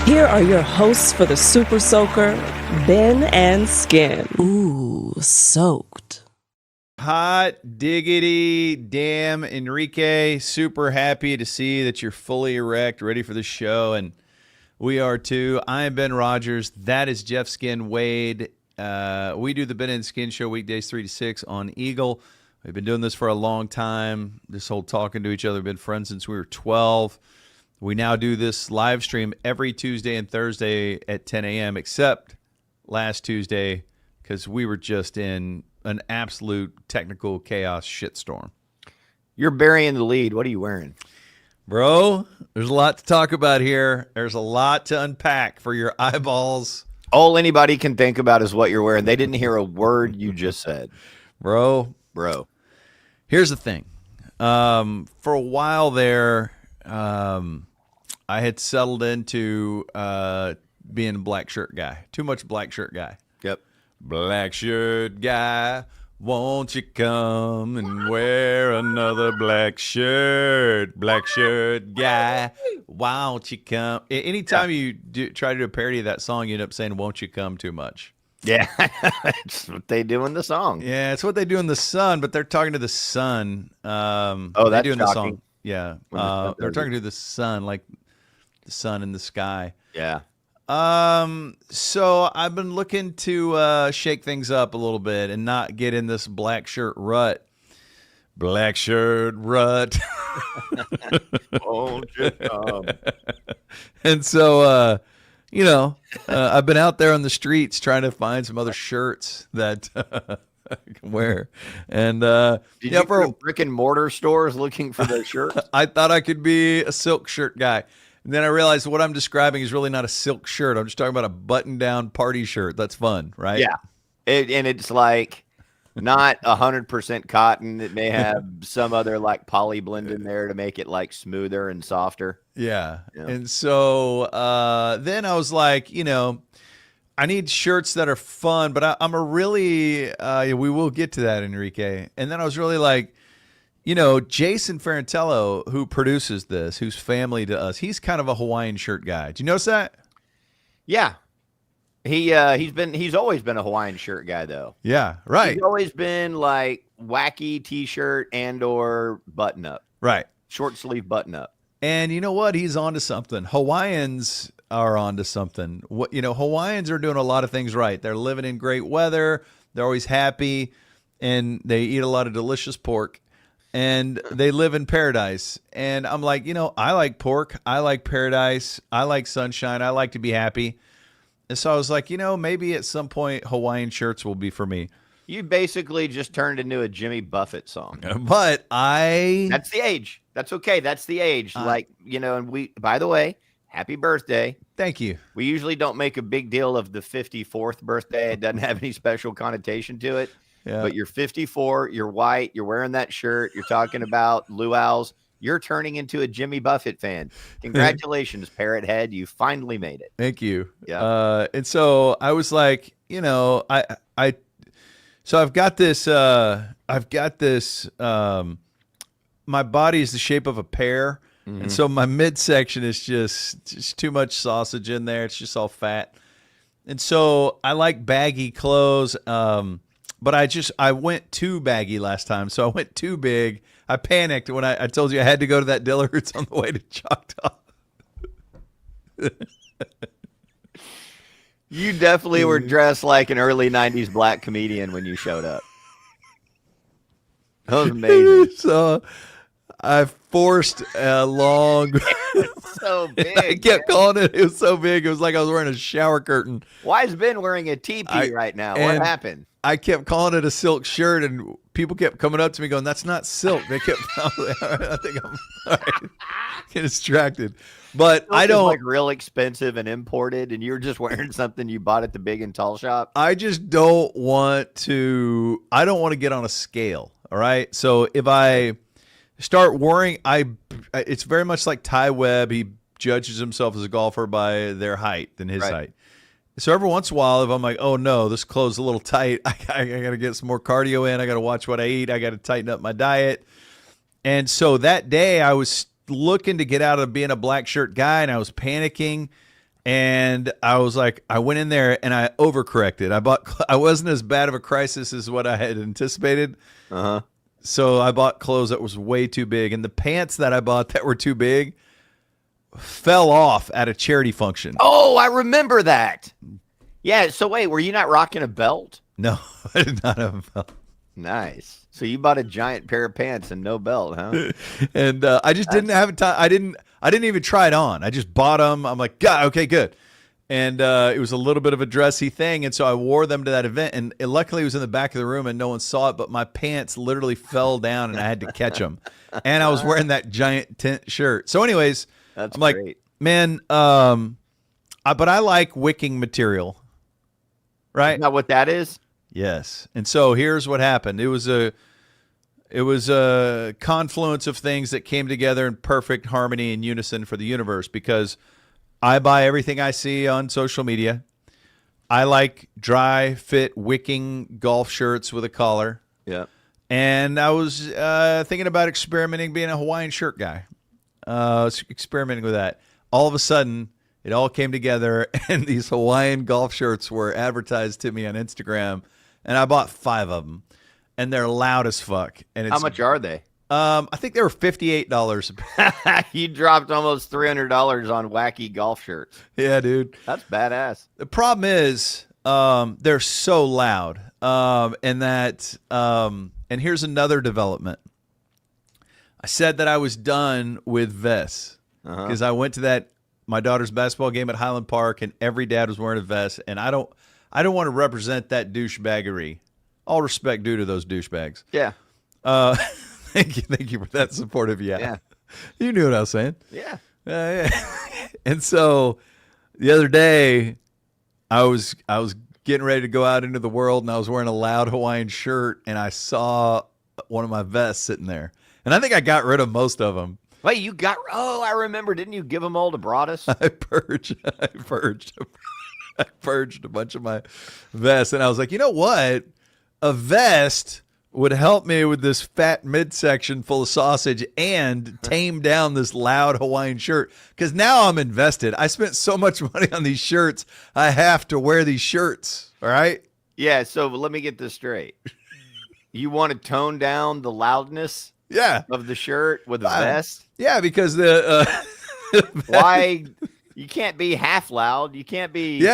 Here are your hosts for the Super Soaker, Ben and Skin. Ooh, soaked. Hot diggity damn, Enrique. Super happy to see that you're fully erect, ready for the show, and we are too. I am Ben Rogers. That is Jeff Skin Wade. We do the Ben and Skin Show weekdays 3 to 6 on Eagle. We've been doing this for a long time. This whole talking to each other, been friends since we were 12. We now do this live stream every Tuesday and Thursday at 10 a.m., except last Tuesday because we were just in an absolute technical chaos shitstorm. You're burying the lead. What are you wearing? Bro, there's a lot to talk about here. There's a lot to unpack for your eyeballs. All anybody can think about is what you're wearing. They didn't hear a word you just said. Bro. Here's the thing. For a while there, I had settled into being a black shirt guy. Too much black shirt guy. Yep. Black shirt guy, won't you come and wear another black shirt? Black shirt guy, won't you come? Anytime you try to do a parody of that song, you end up saying, won't you come too much? Yeah, that's what they do in the song. Yeah, it's what they do in the sun, but they're talking to the sun. That's doing the song. Yeah, they're talking to the sun, like the sun in the sky. Yeah. So I've been looking to shake things up a little bit and not get in this black shirt rut. Black shirt rut. Won't you come? And so, I've been out there on the streets trying to find some other shirts that I can wear. And Did you go to brick and mortar stores looking for those shirts? I thought I could be a silk shirt guy. And then I realized what I'm describing is really not a silk shirt. I'm just talking about a button-down party shirt. That's fun, right? Yeah. And it's like not 100% cotton. It may have some other like poly blend in there to make it like smoother and softer. Yeah. And so then I was like, I need shirts that are fun, but I'm a really, we will get to that, Enrique. And then I was really like, Jason Ferrantello, who produces this, who's family to us, he's kind of a Hawaiian shirt guy. Do you notice that? Yeah. He's always been a Hawaiian shirt guy though. Yeah, right. He's always been like wacky t-shirt and or button up. Right. Short sleeve button up. And you know what? He's onto something. Hawaiians are onto something. Hawaiians are doing a lot of things right. They're living in great weather. They're always happy, and they eat a lot of delicious pork, and they live in paradise. And I'm like, I like pork. I like paradise. I like sunshine. I like to be happy. And so I was like, maybe at some point Hawaiian shirts will be for me. You basically just turned into a Jimmy Buffett song. But that's the age. That's okay. That's the age. And we, by the way, happy birthday. Thank you. We usually don't make a big deal of the 54th birthday. It doesn't have any special connotation to it. Yeah. But you're 54, you're white, you're wearing that shirt, you're talking about luau's, you're turning into a Jimmy Buffett fan. Congratulations, Parrot Head. You finally made it. Thank you. Yeah. And so I was like, so I've got this, my body is the shape of a pear. Mm-hmm. And so my midsection is just too much sausage in there. It's just all fat. And so I like baggy clothes. But I went too baggy last time. So I went too big. I panicked when I told you I had to go to that Dillard's on the way to Choctaw. You definitely were dressed like an early 90s black comedian when you showed up. That was amazing. So I forced a long. It's so big. I kept calling it. It was so big. It was like I was wearing a shower curtain. Why is Ben wearing a teepee right now? What happened? I kept calling it a silk shirt, and people kept coming up to me going, "That's not silk." They kept. I think I'm all right. Get distracted, but silk I don't like real expensive and imported, and you're just wearing something you bought at the big and tall shop. I just don't want to. I don't want to get on a scale. All right, so if I start worrying, it's very much like Ty Webb. He judges himself as a golfer by their height and his height. So every once in a while, if I'm like, oh no, this clothes is a little tight, I got to get some more cardio in. I got to watch what I eat. I got to tighten up my diet. And so that day I was looking to get out of being a black shirt guy, and I was panicking. And I was like, I went in there and I overcorrected. I wasn't as bad of a crisis as what I had anticipated. Uh-huh. So I bought clothes that was way too big. And the pants that I bought that were too big fell off at a charity function. Oh, I remember that. Yeah. So wait, were you not rocking a belt? No, I did not have a belt. Nice. So you bought a giant pair of pants and no belt, huh? And I just didn't have time. I didn't even try it on. I just bought them. I'm like, God, okay, good. And it was a little bit of a dressy thing. And so I wore them to that event. And luckily it was in the back of the room and no one saw it. But my pants literally fell down and I had to catch them. And I was wearing that giant tent shirt. So anyways, That's I'm like, great. man, but I like wicking material. Right? Isn't that what that is? Yes. And so here's what happened. It was a confluence of things that came together in perfect harmony and unison for the universe, because I buy everything I see on social media. I like dry fit wicking golf shirts with a collar. Yeah. And I was thinking about experimenting being a Hawaiian shirt guy. Experimenting with that. All of a sudden, it all came together, and these Hawaiian golf shirts were advertised to me on Instagram, and I bought 5 of them, and they're loud as fuck. And How much are they? I think they were $58. You dropped almost $300 on wacky golf shirts. Yeah, dude. That's badass. The problem is they're so loud, and here's another development. I said that I was done with vests because I went to my daughter's basketball game at Highland Park, and every dad was wearing a vest, and I don't want to represent that douchebaggery. All respect due to those douchebags. Yeah. Thank you for that supportive. Yeah. You knew what I was saying. Yeah. Yeah. And so the other day, I was getting ready to go out into the world, and I was wearing a loud Hawaiian shirt, and I saw one of my vests sitting there, and I think I got rid of most of them. Wait, I remember. Didn't you give them all to Broadus? I purged a bunch of my vests, and I was like, you know what? A vest would help me with this fat midsection full of sausage and tame down this loud Hawaiian shirt, because now I'm invested. I spent so much money on these shirts. I have to wear these shirts. All right. Yeah. So let me get this straight. You want to tone down the loudness of the shirt with a vest? Yeah, because why you can't be half loud. You can't be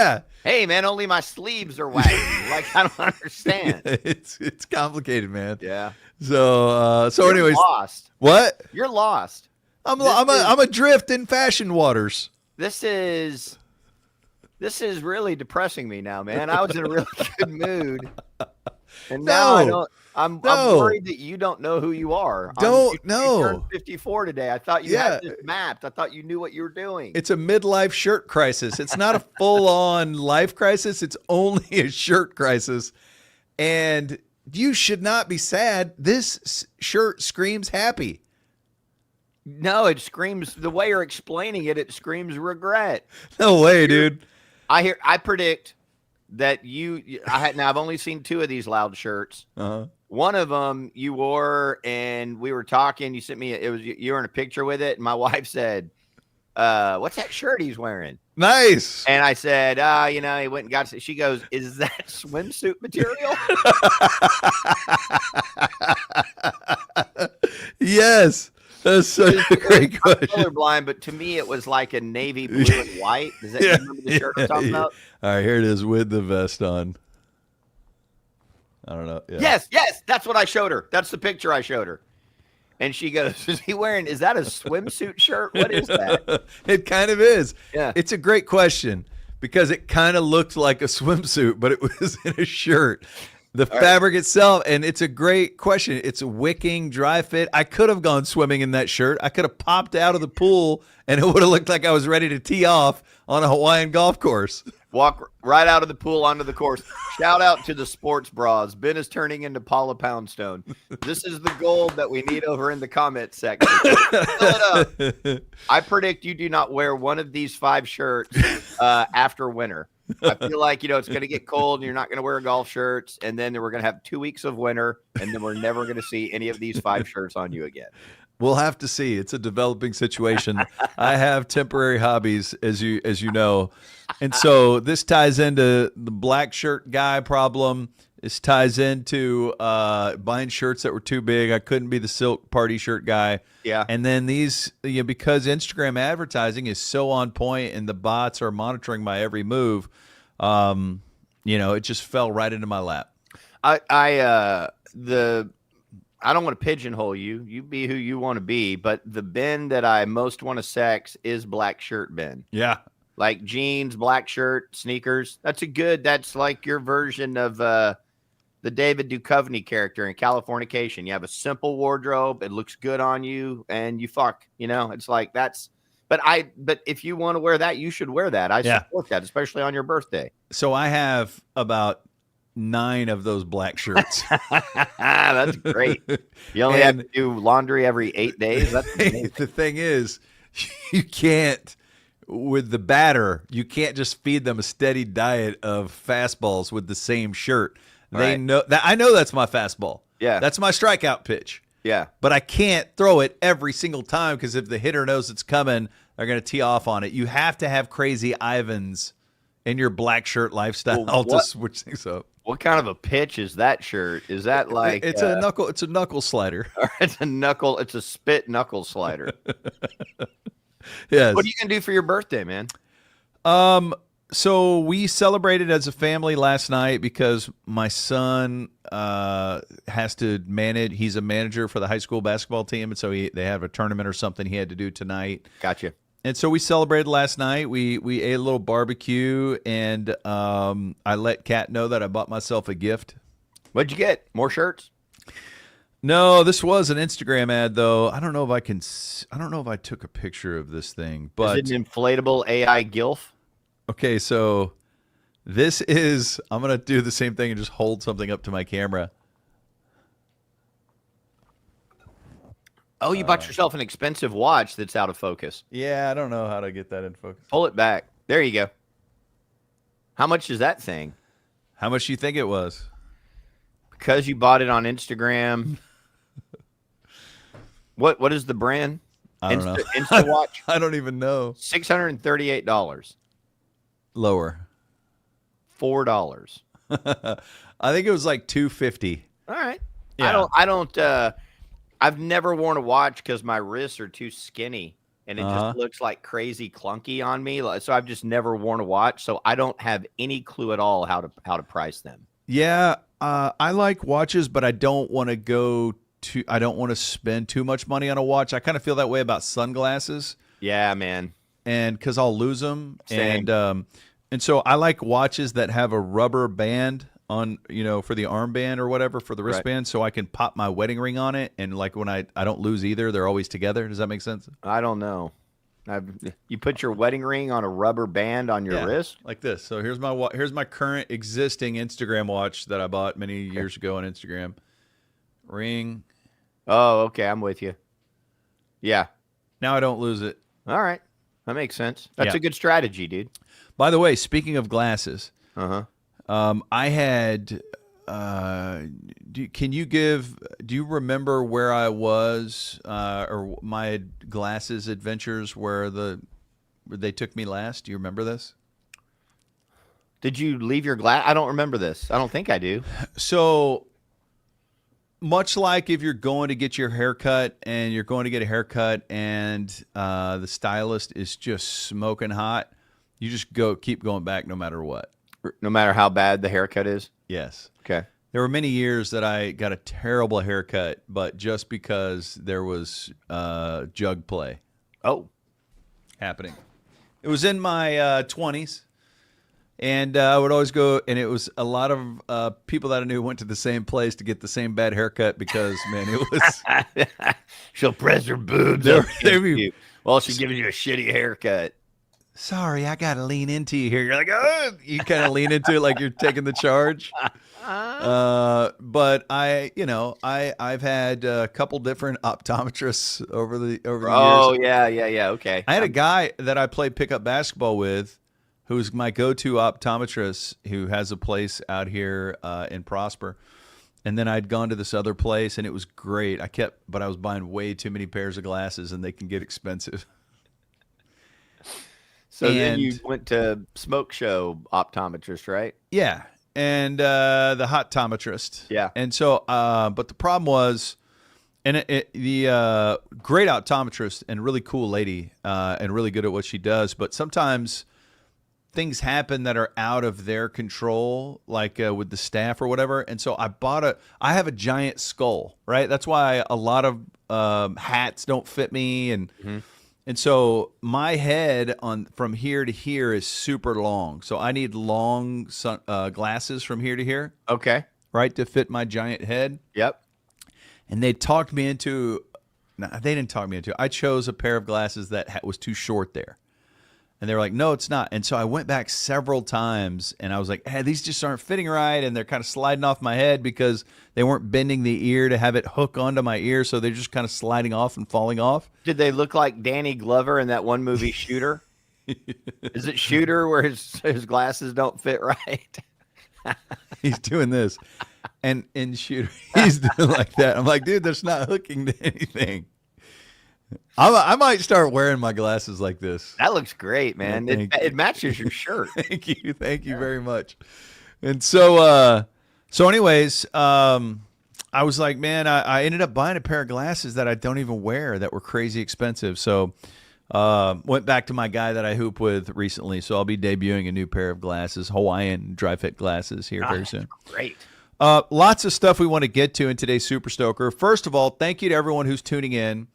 hey man, only my sleeves are wagging. Like, I don't understand. It's complicated, man. Yeah. So You're anyways, lost. What? You're lost. I'm adrift in fashion waters. This is really depressing me now, man. I was in a really good mood. And now I'm worried that you don't know who you are. You turned 54 today. I thought you had this mapped. I thought you knew what you were doing. It's a midlife shirt crisis. It's not a full-on life crisis. It's only a shirt crisis. And you should not be sad. This shirt screams happy. No, it screams, the way you're explaining it, it screams regret. No way, dude. I predict that I've only seen 2 of these loud shirts. One of them you wore, and we were talking. You sent me, you were in a picture with it, and my wife said, "What's that shirt he's wearing?" Nice. And I said, he went and got it. She goes, "Is that swimsuit material?" Yes. That's such a great question. I'm colorblind, but to me it was like a navy blue and white. Does that remember the shirt I'm talking about? All right, here it is with the vest on. I don't know. Yeah. Yes, that's what I showed her. That's the picture I showed her. And she goes, is that a swimsuit shirt? What is that? It kind of is. Yeah. It's a great question because it kind of looked like a swimsuit, but it was in a shirt. The fabric itself, and it's a great question. It's a wicking, dry fit. I could have gone swimming in that shirt. I could have popped out of the pool, and it would have looked like I was ready to tee off on a Hawaiian golf course. Walk right out of the pool onto the course. Shout out to the sports bras. Ben is turning into Paula Poundstone. This is the gold that we need over in the comment section. Fill it up. I predict you do not wear one of these 5 shirts after winter. I feel like, it's going to get cold and you're not going to wear golf shirts. And then we're going to have 2 weeks of winter, and then we're never going to see any of these 5 shirts on you again. We'll have to see. It's a developing situation. I have temporary hobbies, as you know. And so this ties into the black shirt guy problem. This ties into buying shirts that were too big. I couldn't be the silk party shirt guy. Yeah. And then these, because Instagram advertising is so on point and the bots are monitoring my every move, it just fell right into my lap. I don't want to pigeonhole you. You be who you want to be, but the Ben that I most want to sex is black shirt Ben. Yeah. Like jeans, black shirt, sneakers. That's like your version of the David Duchovny character in Californication. You have a simple wardrobe, it looks good on you, and you fuck. It's like but if you want to wear that, you should wear that. I support that, especially on your birthday. So I have about 9 of those black shirts. That's great. You only have to do laundry every 8 days. That's amazing. The thing is, you can't, with the batter, you can't just feed them a steady diet of fastballs with the same shirt. They know that. I know that's my fastball. Yeah. That's my strikeout pitch. Yeah. But I can't throw it every single time because if the hitter knows it's coming, they're going to tee off on it. You have to have crazy Ivans in your black shirt lifestyle to switch things up. What kind of a pitch is that shirt? Is that like it's a knuckle? It's a knuckle slider. It's a spit knuckle slider. Yes. What are you gonna do for your birthday, man? So we celebrated as a family last night because my son has to manage. He's a manager for the high school basketball team, and so they have a tournament or something he had to do tonight. Gotcha. And so we celebrated last night. We ate a little barbecue, and I let Kat know that I bought myself a gift. What'd you get? More shirts? No, this was an Instagram ad, though. I don't know if I took a picture of this thing, but is it an inflatable AI gilf? Okay, so this is. I'm gonna do the same thing and just hold something up to my camera. Oh, you bought yourself an expensive watch that's out of focus. Yeah, I don't know how to get that in focus. Pull it back. There you go. How much is that thing? How much do you think it was? Because you bought it on Instagram. What is the brand? I don't know. Insta watch? I don't even know. $638. Lower. $4. I think it was like $250. All right. Yeah. I've never worn a watch because my wrists are too skinny and it just looks like crazy clunky on me. So I've just never worn a watch. So I don't have any clue at all how to price them. Yeah. I like watches, but I don't want to spend too much money on a watch. I kind of feel that way about sunglasses. Yeah, man. And because I'll lose them. Same. And so I like watches that have a rubber band on, for the armband or whatever, for the wristband, so I can pop my wedding ring on it. And like when I don't lose either, they're always together. Does that make sense? I don't know. You put your wedding ring on a rubber band on your wrist? Like this. So here's my current existing Instagram watch that I bought many years ago on Instagram. Ring. Oh, okay. I'm with you. Yeah. Now I don't lose it. All right. That makes sense. That's a good strategy, dude. By the way, speaking of glasses, I had. Do you remember where I was or my glasses adventures where they took me last? Do you remember this? Did you leave your glass? I don't remember this. I don't think I do. So much like if you're going to get your haircut and you're going to get a haircut and the stylist is just smoking hot, you just keep going back no matter what. No matter how bad the haircut is? Yes. Okay. There were many years that I got a terrible haircut, but just because there was jug play happening. It was in my 20s, and I would always go, and it was a lot of people that I knew went to the same place to get the same bad haircut because, man, it was... She'll press her boobs while she gives you a shitty haircut. Sorry, I got to lean into you here. You're like, oh, you kind of lean into it like you're taking the charge. But I've had a couple different optometrists over the years. Oh, yeah. Okay. I had a guy that I played pickup basketball with who was my go-to optometrist who has a place out here in Prosper. And then I'd gone to this other place, and it was great. But I was buying way too many pairs of glasses, and they can get expensive. So then you went to Smoke Show Optometrist, right? Yeah, and the HOTtomirist. Yeah. And so, but the problem was, and the great optometrist and really cool lady, and really good at what she does, but sometimes things happen that are out of their control, like with the staff or whatever. And so I have a giant skull, right? That's why a lot of hats don't fit me. And so my head from here to here is super long. So I need long glasses from here to here. Okay. Right, to fit my giant head. Yep. And they talked me into, no, they didn't talk me into, I chose a pair of glasses that was too short there. And they were like, no, it's not. And so I went back several times, and I was like, hey, these just aren't fitting right, and they're kind of sliding off my head because they weren't bending the ear to have it hook onto my ear, so they're just kind of sliding off and falling off. Did they look like Danny Glover in that one movie, Shooter? Is it Shooter where his glasses don't fit right? He's doing this. And in Shooter, he's doing like that. I'm like, dude, that's not hooking to anything. I might start wearing my glasses like this. That looks great, man. Yeah, it matches your shirt. Thank you very much. And so, anyways, I was like, man, I ended up buying a pair of glasses that I don't even wear that were crazy expensive. So, went back to my guy that I hoop with recently. So I'll be debuting a new pair of glasses, Hawaiian dry fit glasses here very soon. Great. Lots of stuff we want to get to in today's Super Stoker. First of all, thank you to everyone who's tuning in.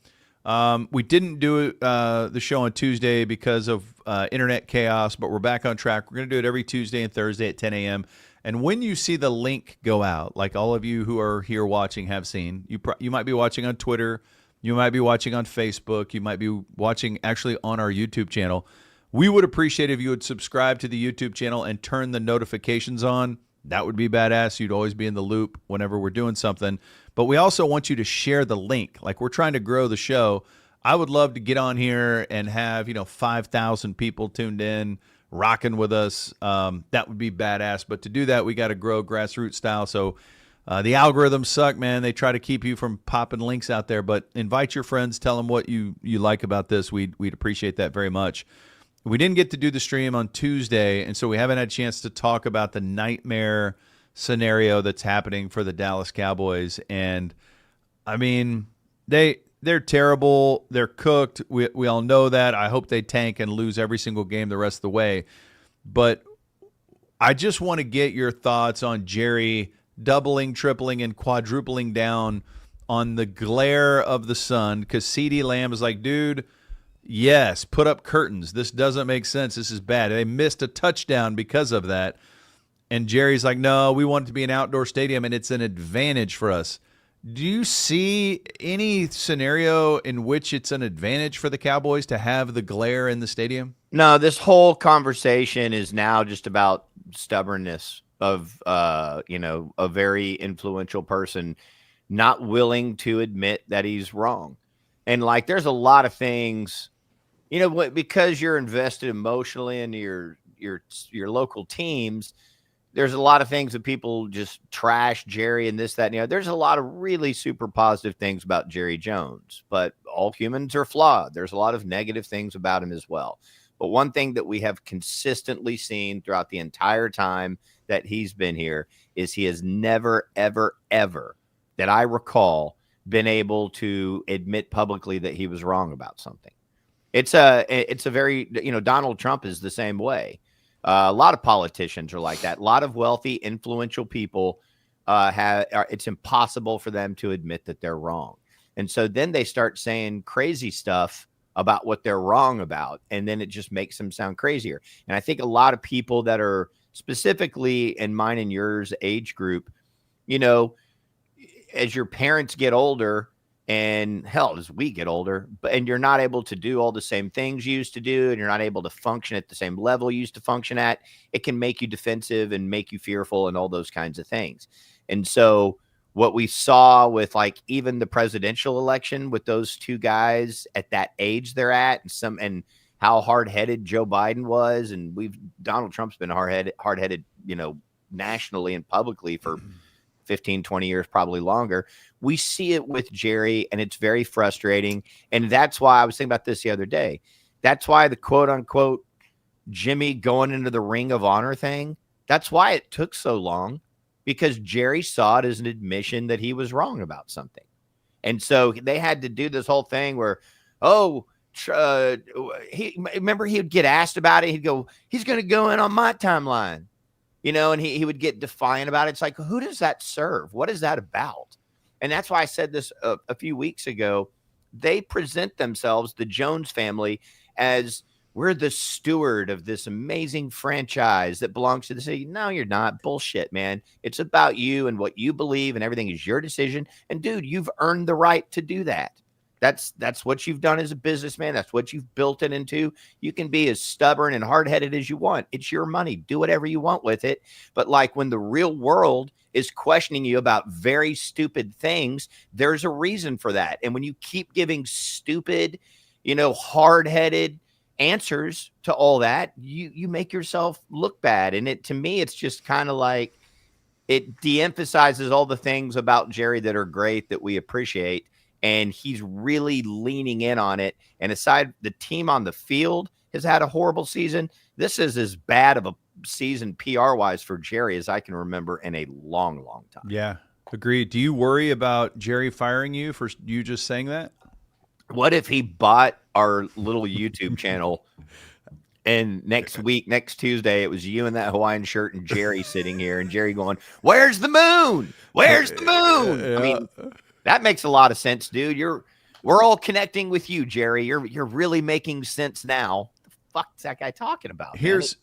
We didn't do the show on Tuesday because of internet chaos, but we're back on track. We're going to do it every Tuesday and Thursday at 10 a.m. And when you see the link go out, like all of you who are here watching have seen, you might be watching on Twitter, you might be watching on Facebook, you might be watching actually on our YouTube channel. We would appreciate if you would subscribe to the YouTube channel and turn the notifications on. That would be badass. You'd always be in the loop whenever we're doing something. But we also want you to share the link. Like, we're trying to grow the show. I would love to get on here and have, 5,000 people tuned in, rocking with us. That would be badass. But to do that, we got to grow grassroots style. So the algorithms suck, man. They try to keep you from popping links out there. But invite your friends. Tell them what you like about this. We'd appreciate that very much. We didn't get to do the stream on Tuesday, and so we haven't had a chance to talk about the nightmare scenario that's happening for the Dallas Cowboys. And, I mean, they're terrible. They're cooked. We all know that. I hope they tank and lose every single game the rest of the way. But I just want to get your thoughts on Jerry doubling, tripling, and quadrupling down on the glare of the sun, because CeeDee Lamb is like, dude, yes, put up curtains. This doesn't make sense. This is bad. They missed a touchdown because of that. And Jerry's like, no, we want it to be an outdoor stadium, and it's an advantage for us. Do you see any scenario in which it's an advantage for the Cowboys to have the glare in the stadium? No, this whole conversation is now just about stubbornness of, a very influential person not willing to admit that he's wrong. And, like, there's a lot of things, because you're invested emotionally in your local teams, there's a lot of things that people just trash Jerry and this, that, and the other. There's a lot of really super positive things about Jerry Jones, but all humans are flawed. There's a lot of negative things about him as well. But one thing that we have consistently seen throughout the entire time that he's been here is he has never, ever, ever, that I recall, been able to admit publicly that he was wrong about something. It's a very, Donald Trump is the same way. A lot of politicians are like that. A lot of wealthy, influential people it's impossible for them to admit that they're wrong. And so then they start saying crazy stuff about what they're wrong about. And then it just makes them sound crazier. And I think a lot of people that are specifically in mine and yours age group, as your parents get older, and hell, as we get older, and you're not able to do all the same things you used to do, and you're not able to function at the same level you used to function at, it can make you defensive and make you fearful and all those kinds of things. And so what we saw with, like, even the presidential election with those two guys at that age they're at, and how hard-headed Joe Biden was, and Donald Trump's been hard-headed, nationally and publicly for 15, 20 years, probably longer. We see it with Jerry, and it's very frustrating. And that's why I was thinking about this the other day. That's why the quote unquote Jimmy going into the Ring of Honor thing, that's why it took so long, because Jerry saw it as an admission that he was wrong about something. And so they had to do this whole thing where, remember he would get asked about it. He'd go, he's going to go in on my timeline, and he would get defiant about it. It's like, who does that serve? What is that about? And that's why I said this a few weeks ago. They present themselves, the Jones family, as we're the steward of this amazing franchise that belongs to the city. No, you're not. Bullshit, man. It's about you and what you believe, and everything is your decision. And dude, you've earned the right to do that. That's what you've done as a businessman. That's what you've built it into. You can be as stubborn and hard-headed as you want. It's your money. Do whatever you want with it. But like when the real world is questioning you about very stupid things, there's a reason for that. And when you keep giving stupid, hard-headed answers to all that, you make yourself look bad. And to me, it's just kind of like it de-emphasizes all the things about Jerry that are great that we appreciate. And he's really leaning in on it. And aside, the team on the field has had a horrible season. This is as bad of a season PR-wise for Jerry as I can remember in a long, long time. Yeah, agreed. Do you worry about Jerry firing you for you just saying that? What if he bought our little YouTube channel and next Tuesday, it was you in that Hawaiian shirt and Jerry sitting here and Jerry going, "Where's the moon? Where's the moon?" Yeah. I mean, that makes a lot of sense, dude. We're all connecting with you, Jerry. You're really making sense now. The fuck's that guy talking about? It's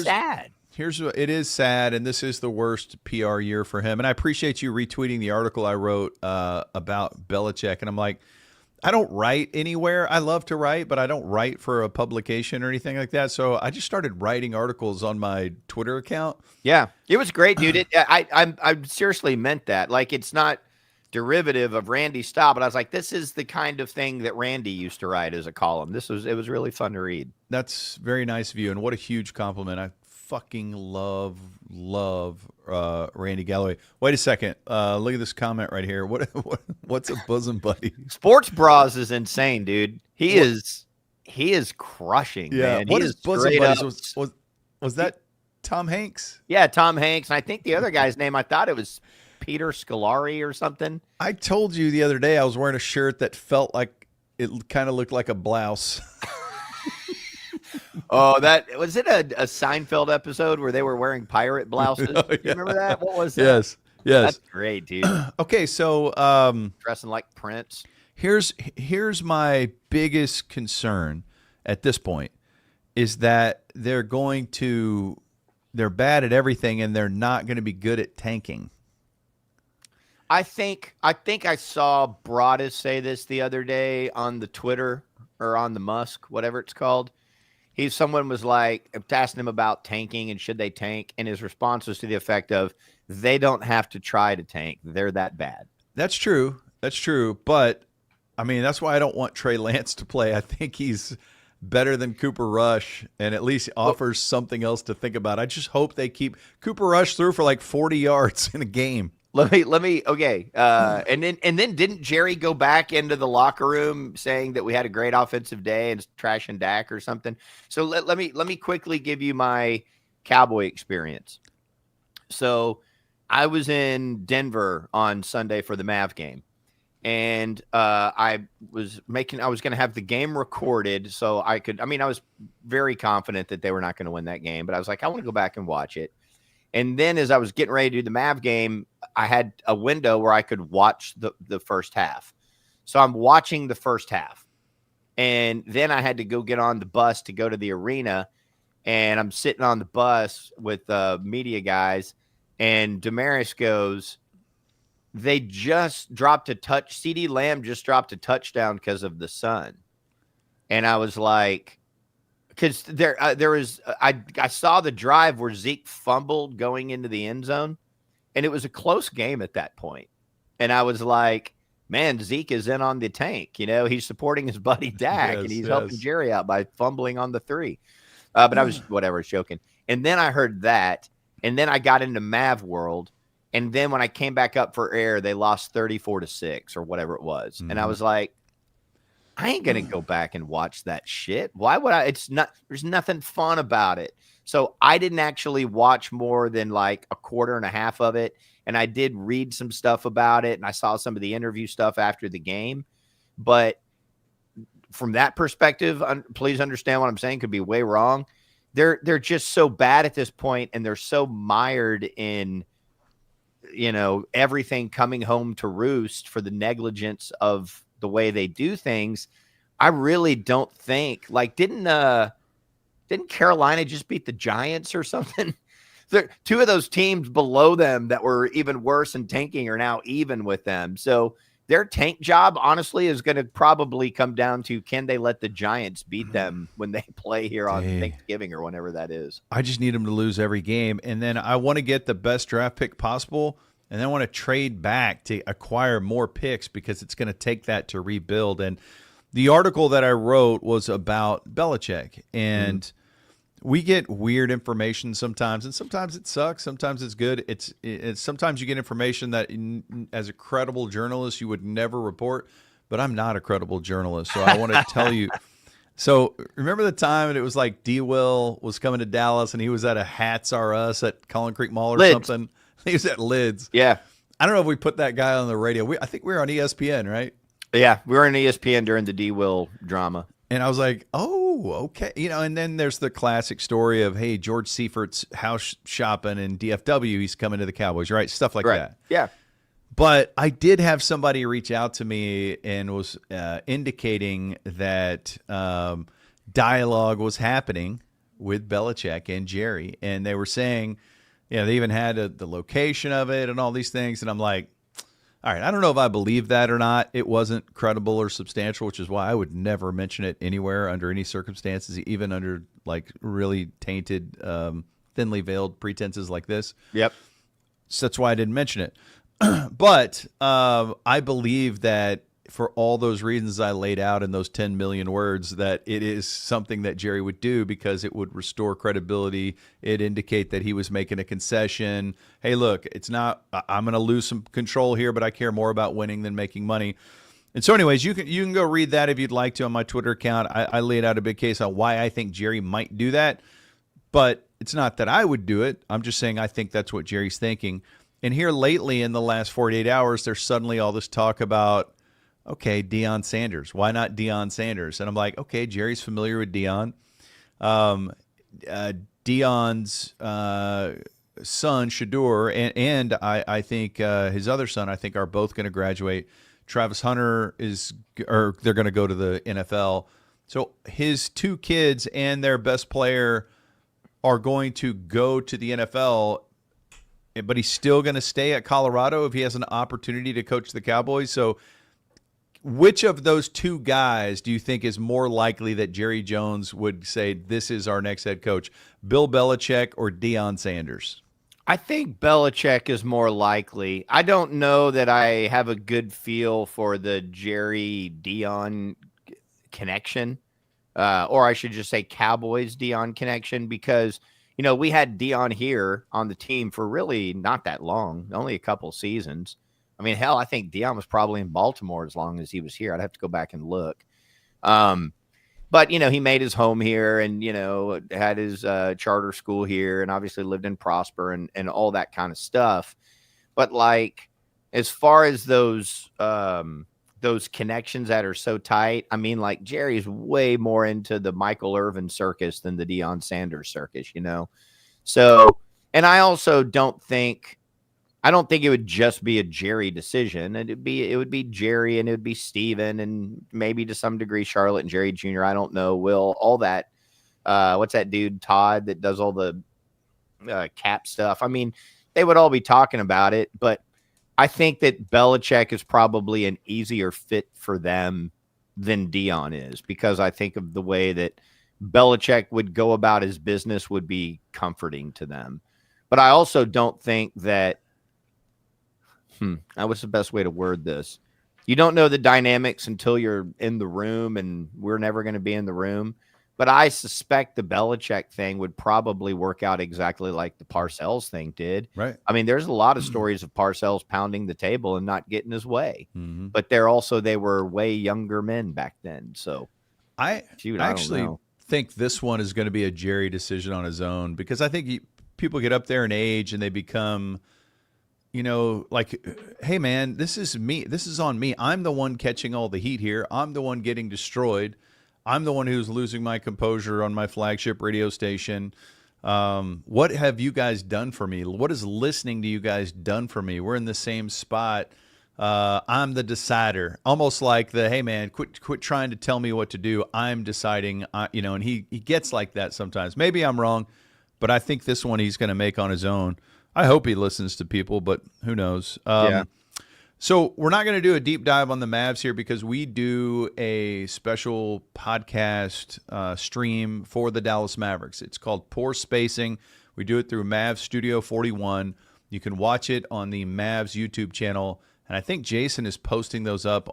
sad. Here's what it is sad, and this is the worst PR year for him. And I appreciate you retweeting the article I wrote about Belichik. And I'm like, I don't write anywhere. I love to write, but I don't write for a publication or anything like that. So I just started writing articles on my Twitter account. Yeah, it was great, dude. I seriously meant that. Like, it's not derivative of Randy's style, but I was like, this is the kind of thing that Randy used to write as a column. It was really fun to read. That's very nice of you, and what a huge compliment. I fucking love Randy Galloway. Wait a second. Look at this comment right here. What's a bosom buddy? Sports Bras is insane, dude. He is crushing, man. What is bosom buddies? Was that Tom Hanks? Yeah, Tom Hanks. And I think the other guy's name, I thought it was Peter Scolari or something. I told you the other day I was wearing a shirt that felt like it kind of looked like a blouse. Oh, that was it. A Seinfeld episode where they were wearing pirate blouses. Oh, yeah. You remember that? What was that? Yes. That's great, dude. Okay, so dressing like Prince. Here's my biggest concern at this point is that they're bad at everything and they're not going to be good at tanking. I think I saw Broadus say this the other day on the Twitter or on the Musk, whatever it's called. Someone was like asking him about tanking and should they tank, and his response was to the effect of, they don't have to try to tank. They're that bad. That's true. But I mean, that's why I don't want Trey Lance to play. I think he's better than Cooper Rush and at least offers something else to think about. I just hope they keep Cooper Rush through for like 40 yards in a game. Let me. Okay. And then didn't Jerry go back into the locker room saying that we had a great offensive day and trashing Dak or something? So let me quickly give you my Cowboy experience. So I was in Denver on Sunday for the Mav game, and I was going to have the game recorded so I could. I mean, I was very confident that they were not going to win that game, but I was like, I want to go back and watch it. And then as I was getting ready to do the Mav game, I had a window where I could watch the first half. So I'm watching the first half. And then I had to go get on the bus to go to the arena. And I'm sitting on the bus with media guys. And Damaris goes, they just dropped a touch. CeeDee Lamb just dropped a touchdown because of the sun. And I was like, because there was, I saw the drive where Zeke fumbled going into the end zone, and it was a close game at that point. And I was like, man, Zeke is in on the tank. He's supporting his buddy Dak, and he's helping Jerry out by fumbling on the 3. But I was joking. And then I heard that, and then I got into Mav World, And then when I came back up for air, they lost 34-6 or whatever it was. And I was like, I ain't going to go back and watch that shit. Why would I? There's nothing fun about it. So I didn't actually watch more than like a quarter and a half of it. And I did read some stuff about it. And I saw some of the interview stuff after the game. But from that perspective, please understand what I'm saying. Could be way wrong. They're just so bad at this point, and they're so mired in, everything coming home to roost for the negligence of the way they do things. I really don't think, like, didn't Carolina just beat the Giants or something? Two of those teams below them that were even worse and tanking are now even with them. So their tank job, honestly, is going to probably come down to, can they let the Giants beat them when they play here on Thanksgiving or whenever that is? I just need them to lose every game. And then I want to get the best draft pick possible. And then I want to trade back to acquire more picks because it's going to take that to rebuild. And the article that I wrote was about Belichik. And we get weird information sometimes, and sometimes it sucks. Sometimes it's good. It's sometimes you get information that, as a credible journalist, you would never report. But I'm not a credible journalist, so I want to tell you. So remember the time and it was like D-Will was coming to Dallas, and he was at a Hats R Us at Collin Creek Mall or Lids. something. He was at Lids. Yeah. I don't know if we put that guy on the radio. I think we were on ESPN, right? Yeah, we were on ESPN during the D-Will drama. And I was like, oh, okay. And then there's the classic story of, hey, George Seifert's house shopping in DFW. He's coming to the Cowboys, right? Stuff like that. Yeah. But I did have somebody reach out to me and was indicating that dialogue was happening with Belichik and Jerry. And they were saying, they even had the location of it and all these things. And I'm like, all right, I don't know if I believe that or not. It wasn't credible or substantial, which is why I would never mention it anywhere under any circumstances, even under like really tainted, thinly veiled pretenses like this. Yep. So that's why I didn't mention it. But I believe that for all those reasons I laid out in those 10 million words, that it is something that Jerry would do because it would restore credibility. It'd indicate that he was making a concession. Hey, look, it's not, I'm going to lose some control here, but I care more about winning than making money. And so anyways, you can go read that if you'd like to on my Twitter account. I laid out a big case on why I think Jerry might do that, but it's not that I would do it. I'm just saying I think that's what Jerry's thinking. And here lately in the last 48 hours, there's suddenly all this talk about, okay, Deion Sanders. Why not Deion Sanders? And I'm like, okay, Jerry's familiar with Deion. Deion's son, Shadur, and I think his other son, I think, are both going to graduate. Travis Hunter they're going to go to the NFL. So his two kids and their best player are going to go to the NFL, but he's still going to stay at Colorado if he has an opportunity to coach the Cowboys. So which of those two guys do you think is more likely that Jerry Jones would say, this is our next head coach, Bill Belichick or Deion Sanders? I think Belichick is more likely. I don't know that I have a good feel for the Jerry Deion connection, or I should just say Cowboys Deion connection, because, we had Deion here on the team for really not that long, only a couple seasons. I mean, hell, I think Deion was probably in Baltimore as long as he was here. I'd have to go back and look. But, he made his home here and, had his charter school here and obviously lived in Prosper and all that kind of stuff. But, like, as far as those connections that are so tight, I mean, like, Jerry's way more into the Michael Irvin circus than the Deion Sanders circus, So, and I also don't think it would just be a Jerry decision. It would be Jerry and it would be Steven and maybe to some degree Charlotte and Jerry Jr. I don't know, Will, all that. What's that dude, Todd, that does all the cap stuff? I mean, they would all be talking about it, but I think that Belichick is probably an easier fit for them than Deion is, because I think of the way that Belichick would go about his business would be comforting to them. But I also don't think that, what's the best way to word this? You don't know the dynamics until you're in the room, and we're never going to be in the room. But I suspect the Belichik thing would probably work out exactly like the Parcells thing did. Right. I mean, there's a lot of stories of Parcells pounding the table and not getting his way. Mm-hmm. But they were way younger men back then. So I don't actually know. think this one is going to be a Jerry decision on his own, because I think people get up there in age and they become, like, hey, man, this is me. This is on me. I'm the one catching all the heat here. I'm the one getting destroyed. I'm the one who's losing my composure on my flagship radio station. What have you guys done for me? What has listening to you guys done for me? We're in the same spot. I'm the decider, almost like hey man, quit trying to tell me what to do. I'm deciding, and he gets like that sometimes. Maybe I'm wrong, but I think this one he's going to make on his own. I hope he listens to people, but who knows? Yeah. So we're not going to do a deep dive on the Mavs here, because we do a special podcast stream for the Dallas Mavericks. It's called Poor Spacing. We do it through Mavs Studio 41. You can watch it on the Mavs YouTube channel. And I think Jason is posting those up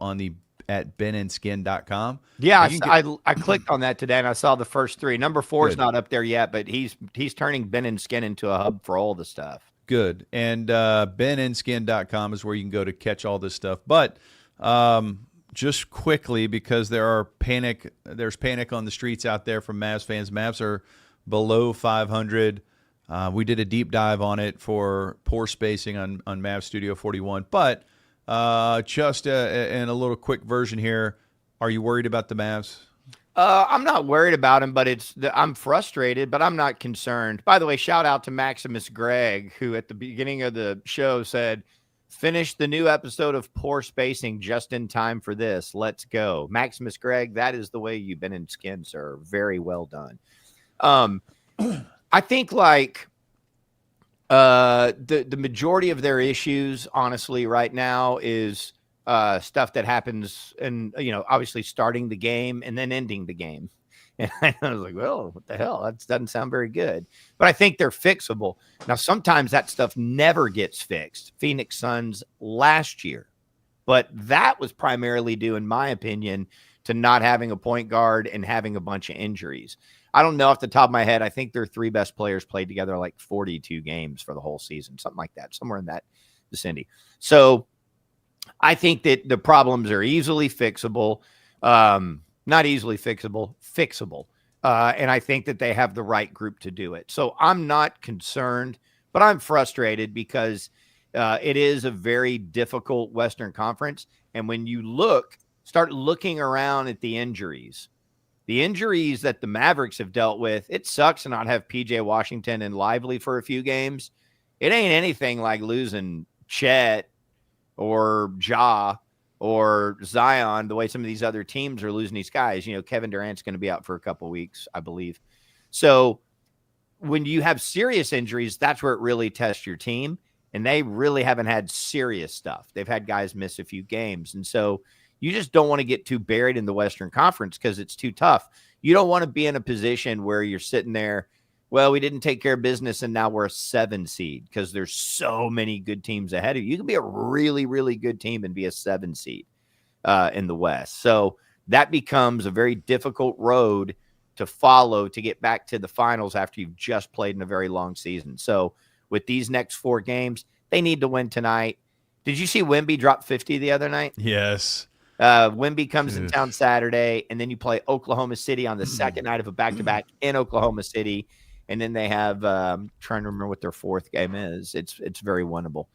at benandskin.com. Yeah, I clicked on that today and I saw the first 3. Number 4 is Good. not up there yet, but he's turning Ben and Skin into a hub for all the stuff. Good. And benandskin.com is where you can go to catch all this stuff. But just quickly, because there's panic on the streets out there from Mavs fans. Mavs are below 500. We did a deep dive on it for Poor Spacing on Mavs Studio 41. But just in a little quick version here, are you worried about the Mavs? I'm not worried about him, but I'm frustrated, but I'm not concerned. By the way, shout out to Maximus Gregg, who at the beginning of the show said, finish the new episode of Poor Spacing just in time for this. Let's go. Maximus Gregg, that is the way you've been in skin, sir. Very well done. I think like the majority of their issues, honestly, right now is stuff that happens and, obviously starting the game and then ending the game. And I was like, well, what the hell? That doesn't sound very good. But I think they're fixable. Now, sometimes that stuff never gets fixed. Phoenix Suns last year. But that was primarily due, in my opinion, to not having a point guard and having a bunch of injuries. I don't know off the top of my head. I think their 3 best players played together like 42 games for the whole season, something like that, somewhere in that vicinity. So I think that the problems are easily fixable, not easily fixable. And I think that they have the right group to do it. So I'm not concerned, but I'm frustrated because it is a very difficult Western Conference. And when you start looking around at the injuries that the Mavericks have dealt with, it sucks to not have PJ Washington and Lively for a few games. It ain't anything like losing Chet or Ja or Zion, the way some of these other teams are losing these guys. Kevin Durant's going to be out for a couple weeks, I believe. So when you have serious injuries, that's where it really tests your team. And they really haven't had serious stuff. They've had guys miss a few games. And so you just don't want to get too buried in the Western Conference because it's too tough. You don't want to be in a position where you're sitting there, well, we didn't take care of business and now we're a 7 seed because there's so many good teams ahead of you. You can be a really, really good team and be a 7 seed in the West. So that becomes a very difficult road to follow to get back to the finals after you've just played in a very long season. So with these next 4 games, they need to win tonight. Did you see Wemby drop 50 the other night? Yes. Wemby comes in town Saturday, and then you play Oklahoma City on the second night of a back-to-back in Oklahoma City. And then they have trying to remember what their 4th game is. It's very winnable.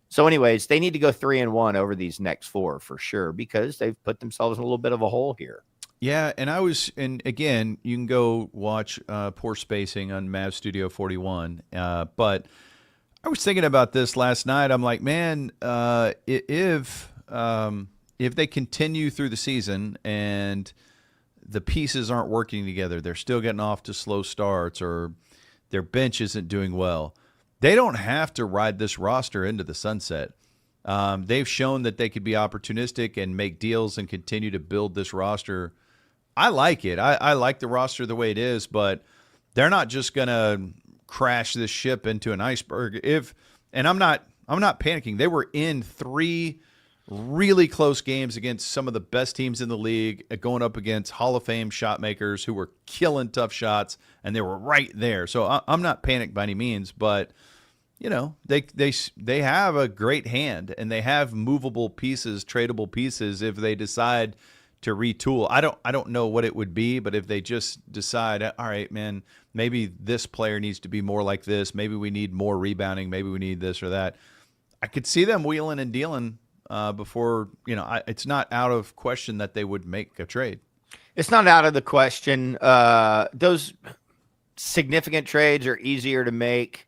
So anyways, they need to go 3-1 over these next 4 for sure because they've put themselves in a little bit of a hole here. Yeah, and again, you can go watch Poor Spacing on Mavs Studio 41. But I was thinking about this last night. I'm like, man, if they continue through the season and the pieces aren't working together, they're still getting off to slow starts, or their bench isn't doing well, they don't have to ride this roster into the sunset. They've shown that they could be opportunistic and make deals and continue to build this roster. I like it. I like the roster the way it is, but they're not just going to crash this ship into an iceberg. And I'm not panicking. They were in 3 really close games against some of the best teams in the league, going up against Hall of Fame shot makers who were killing tough shots, and they were right there. So I'm not panicked by any means, but they have a great hand, and they have movable pieces, tradable pieces if they decide to retool. I don't know what it would be, but if they just decide, all right, man, maybe this player needs to be more like this, maybe we need more rebounding, maybe we need this or that, I could see them wheeling and dealing before, it's not out of question that they would make a trade. It's not out of the question. Those significant trades are easier to make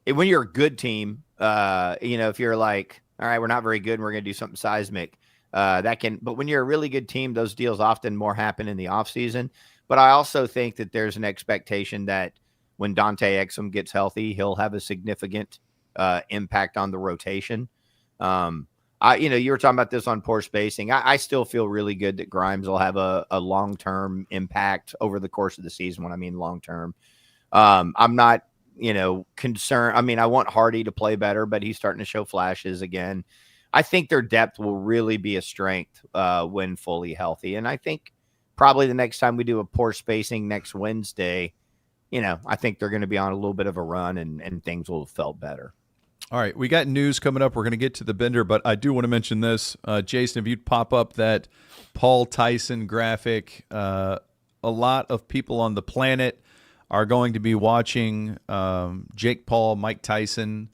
when you're a good team. If you're like, all right, we're not very good and we're going to do something seismic, but when you're a really good team, those deals often more happen in the offseason. But I also think that there's an expectation that when Dante Exum gets healthy, he'll have a significant impact on the rotation. You were talking about this on poor spacing. I still feel really good that Grimes will have a long-term impact over the course of the season. When I mean long-term, I'm not, concerned. I mean, I want Hardy to play better, but he's starting to show flashes again. I think their depth will really be a strength when fully healthy. And I think probably the next time we do a poor spacing next Wednesday, I think they're going to be on a little bit of a run and things will have felt better. All right, we got news coming up. We're going to get to the bender, but I do want to mention this. Jason, if you'd pop up that Paul Tyson graphic, a lot of people on the planet are going to be watching Jake Paul, Mike Tyson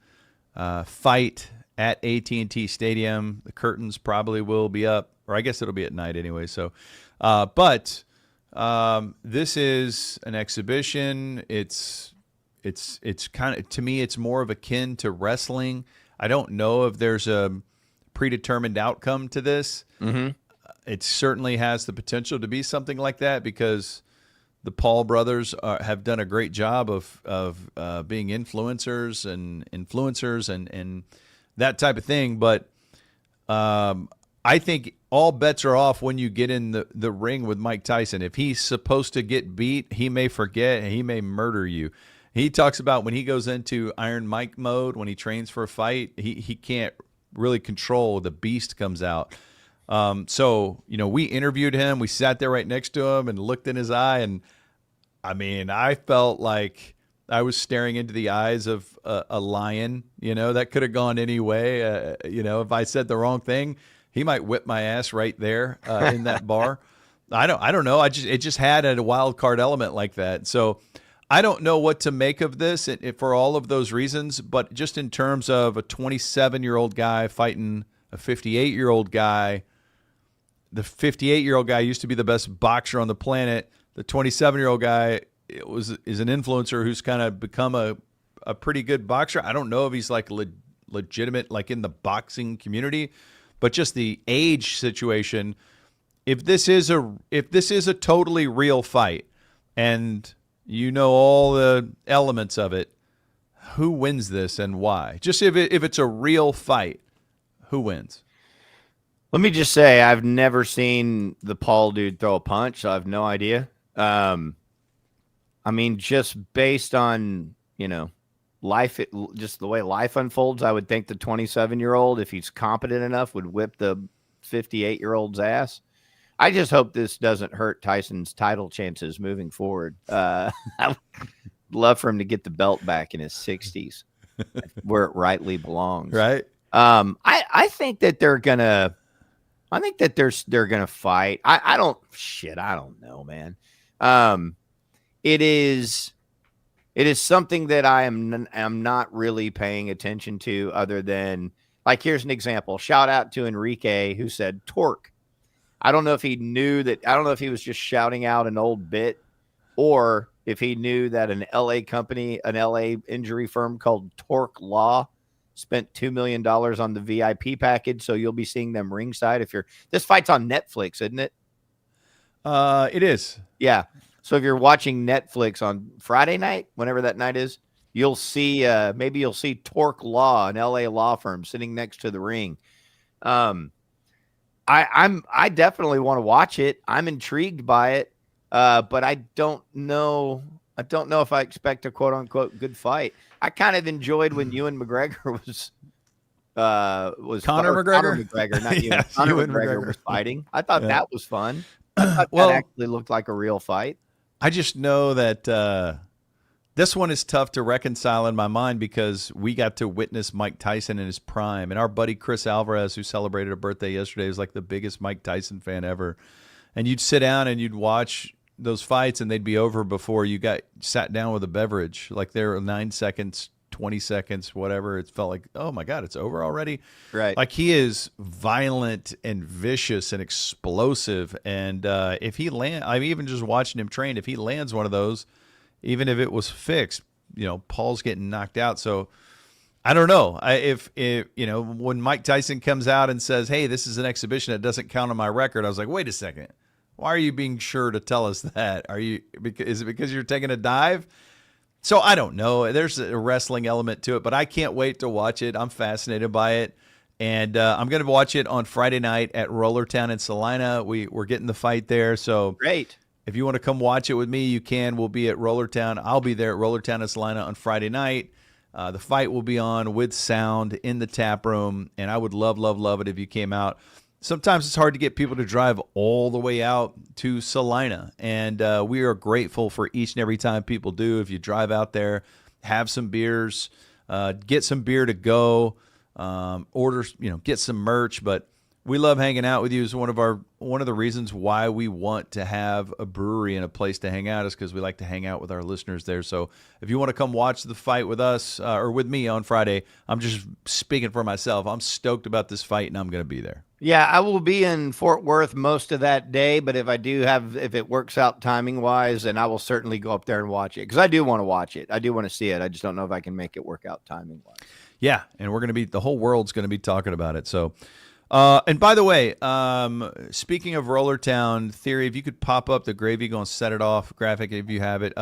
fight at AT&T Stadium. The curtains probably will be up, or I guess it'll be at night anyway. So, but this is an exhibition. It's kind of, to me, it's more of akin to wrestling. I don't know if there's a predetermined outcome to this. Mm-hmm. It certainly has the potential to be something like that because the Paul brothers have done a great job of being influencers and that type of thing. But I think all bets are off when you get in the ring with Mike Tyson. If he's supposed to get beat, he may forget and he may murder you. He talks about when he goes into Iron Mike mode, when he trains for a fight, he can't really control. The beast comes out. So, we interviewed him. We sat there right next to him and looked in his eye. And, I mean, I felt like I was staring into the eyes of a lion. That could have gone any way. If I said the wrong thing, he might whip my ass right there in that bar. I don't know. It just had a wild card element like that. So I don't know what to make of this for all of those reasons, but just in terms of a 27-year-old guy fighting a 58-year-old guy, the 58-year-old guy used to be the best boxer on the planet. The 27-year-old guy is an influencer who's kind of become a pretty good boxer. I don't know if he's like legitimate, like in the boxing community, but just the age situation. If this is a totally real fight, and all the elements of it, who wins this and why? Just if it's a real fight, who wins? Let me just say, I've never seen the Paul dude throw a punch, so I have no idea. I mean, just based on, life, just the way life unfolds, I would think the 27-year-old, if he's competent enough, would whip the 58-year-old's ass. I just hope this doesn't hurt Tyson's title chances moving forward. I would love for him to get the belt back in his 60s, where it rightly belongs. Right. I think that they're gonna. I think that they're gonna fight. I don't know, man. It is something that I'm not really paying attention to, other than, like, here's an example. Shout out to Enrique, who said torque. I don't know if he knew that. I don't know if he was just shouting out an old bit, or if he knew that an LA company, an LA injury firm called Torque Law, spent $2 million on the VIP package. So you'll be seeing them ringside. This fight's on Netflix, isn't it? It is. Yeah. So if you're watching Netflix on Friday night, whenever that night is, you'll see, maybe you'll see Torque Law, an LA law firm, sitting next to the ring. I definitely want to watch it. I'm intrigued by it. But I don't know if I expect a quote unquote good fight. I kind of enjoyed when Ewan McGregor was Conor McGregor? Conor McGregor, not you. Yes, Conor Ewan McGregor McGregor. was fighting. I thought Yeah. that was fun. I thought Well- that actually looked like a real fight. I just know that this one is tough to reconcile in my mind because we got to witness Mike Tyson in his prime. And our buddy Chris Alvarez, who celebrated a birthday yesterday, was like the biggest Mike Tyson fan ever. And you'd sit down and you'd watch those fights and they'd be over before you got sat down with a beverage. Like they were 9 seconds, 20 seconds, whatever. It felt like, oh my God, it's over already. Right. Like he is violent and vicious and explosive. And if he I'm even just watching him train, if he lands one of those, even if it was fixed, Paul's getting knocked out. So I don't know. If when Mike Tyson comes out and says, hey, this is an exhibition that doesn't count on my record, I was like, wait a second. Why are you being sure to tell us that? Is it because you're taking a dive? So I don't know. There's a wrestling element to it, but I can't wait to watch it. I'm fascinated by it. And I'm going to watch it on Friday night at Rollertown in Salina. We're getting the fight there. So Great. if you want to come watch it with me, you can. We'll be at Rollertown. I'll be there at Rollertown in Salina on Friday night. The fight will be on with sound in the tap room, and I would love, love, love it if you came out. Sometimes it's hard to get people to drive all the way out to Salina, and we are grateful for each and every time people do. If you drive out there, have some beers, get some beer to go, order, get some merch, but we love hanging out with you. Is one of the reasons why we want to have a brewery and a place to hang out is because we like to hang out with our listeners there. So if you want to come watch the fight with us or with me on Friday, I'm just speaking for myself. I'm stoked about this fight, and I'm going to be there. Yeah, I will be in Fort Worth most of that day, but if it works out timing wise, then I will certainly go up there and watch it because I do want to watch it. I do want to see it. I just don't know if I can make it work out timing wise. Yeah, and the whole world's going to be talking about it. So. And by the way, speaking of Rollertown Theory, if you could pop up the Gravy Gonna Set It Off graphic if you have it.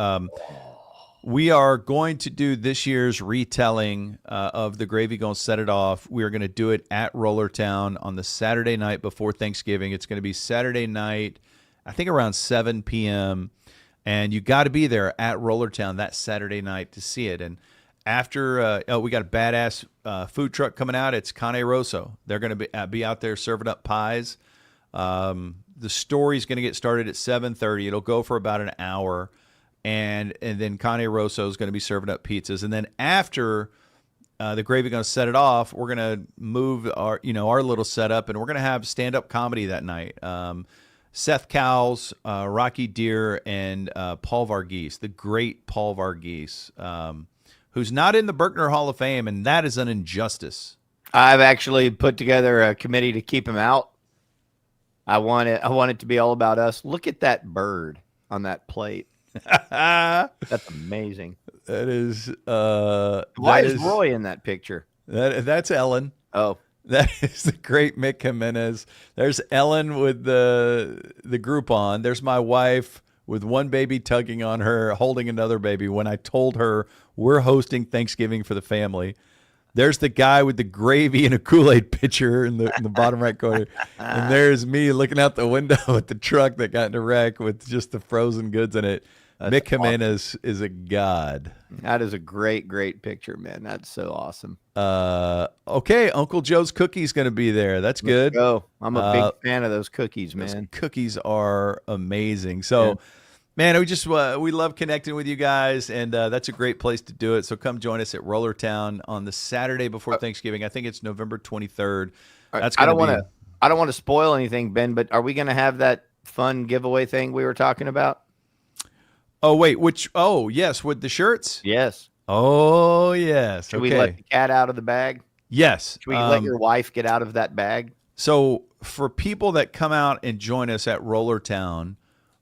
We are going to do this year's retelling of the Gravy Gonna Set It Off. We are going to do it at Rollertown on the Saturday night before Thanksgiving. It's going to be Saturday night, I think around 7 p.m. And you got to be there at Rollertown that Saturday night to see it. And after we got a badass food truck coming out. It's Cane Rosso. They're going to be out there serving up pies. The story's going to get started at 7:30. It'll go for about an hour, and then Cane Rosso is going to be serving up pizzas. And then after the Gravy going to set it off, we're going to move our little setup, and we're going to have stand up comedy that night. Seth Cowles, Rocky Deer, and Paul Varghese, the great Paul Varghese. Who's not in the Berkner Hall of Fame, and that is an injustice. I've actually put together a committee to keep him out. I want it to be all about us. Look at that bird on that plate. That's amazing. That is. Why is Roy in that picture? That's Ellen. Oh, that is the great Mick Jimenez. There's Ellen with the group on. There's my wife with one baby tugging on her, holding another baby. When I told her we're hosting Thanksgiving for the family. There's the guy with the gravy and a Kool-Aid pitcher in the bottom right corner. And there's me looking out the window at the truck that got in a wreck with just the frozen goods in it. That's Mick Jimenez is a god. That is a great, great picture, man. That's so awesome. Okay, Uncle Joe's Cookie's going to be there. That's good. Let's go. I'm a big fan of those cookies, man. Those cookies are amazing. So, yeah. Man, we love connecting with you guys, and that's a great place to do it. So come join us at Rollertown on the Saturday before Thanksgiving. I think it's November 23rd. That's I don't want to spoil anything, Ben, but are we going to have that fun giveaway thing we were talking about? Oh wait, yes, with the shirts? Yes. Oh yes. Should we let the cat out of the bag? Yes. Should we let your wife get out of that bag? So for people that come out and join us at Rollertown,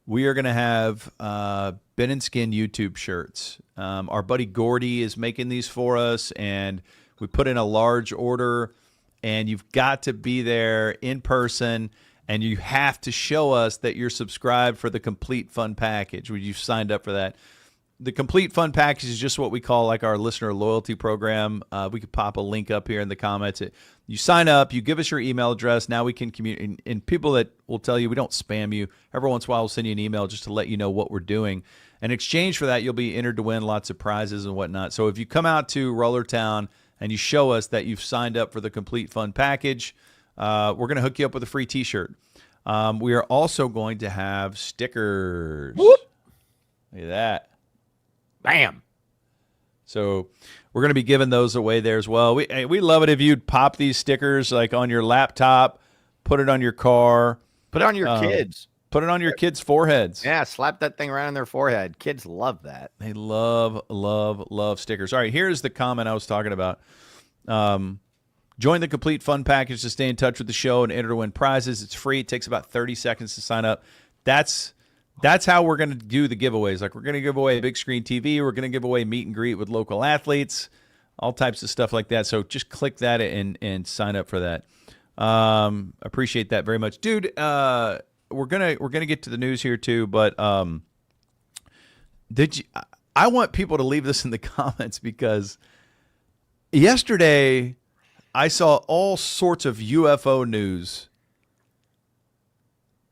we are going to have Ben and Skin YouTube shirts. Our buddy Gordy is making these for us, and we put in a large order, and you've got to be there in person, and you have to show us that you're subscribed for the Complete Fun Package. You've signed up for that. The Complete Fun Package is just what we call like our listener loyalty program. We could pop a link up here in the comments. You sign up, you give us your email address. Now we can communicate. And people that will tell you we don't spam you. Every once in a while we'll send you an email just to let you know what we're doing. In exchange for that, you'll be entered to win lots of prizes and whatnot. So if you come out to Rollertown and you show us that you've signed up for the Complete Fun package, we're going to hook you up with a free T-shirt. We are also going to have stickers. Whoop. Look at that. Bam. So we're going to be giving those away there as well. We love it if you'd pop these stickers like on your laptop, put it on your car. Put it on your kids. Put it on your kids' foreheads. Yeah, slap that thing right on their forehead. Kids love that. They love, love, love stickers. All right, here's the comment I was talking about. Join the Complete Fun package to stay in touch with the show and enter to win prizes. It's free. It takes about 30 seconds to sign up. That's how we're going to do the giveaways. Like, we're going to give away a big screen TV. We're going to give away meet and greet with local athletes, all types of stuff like that. So just click that and sign up for that. Appreciate that very much, dude. We're gonna get to the news here too, but I want people to leave this in the comments because yesterday I saw all sorts of UFO news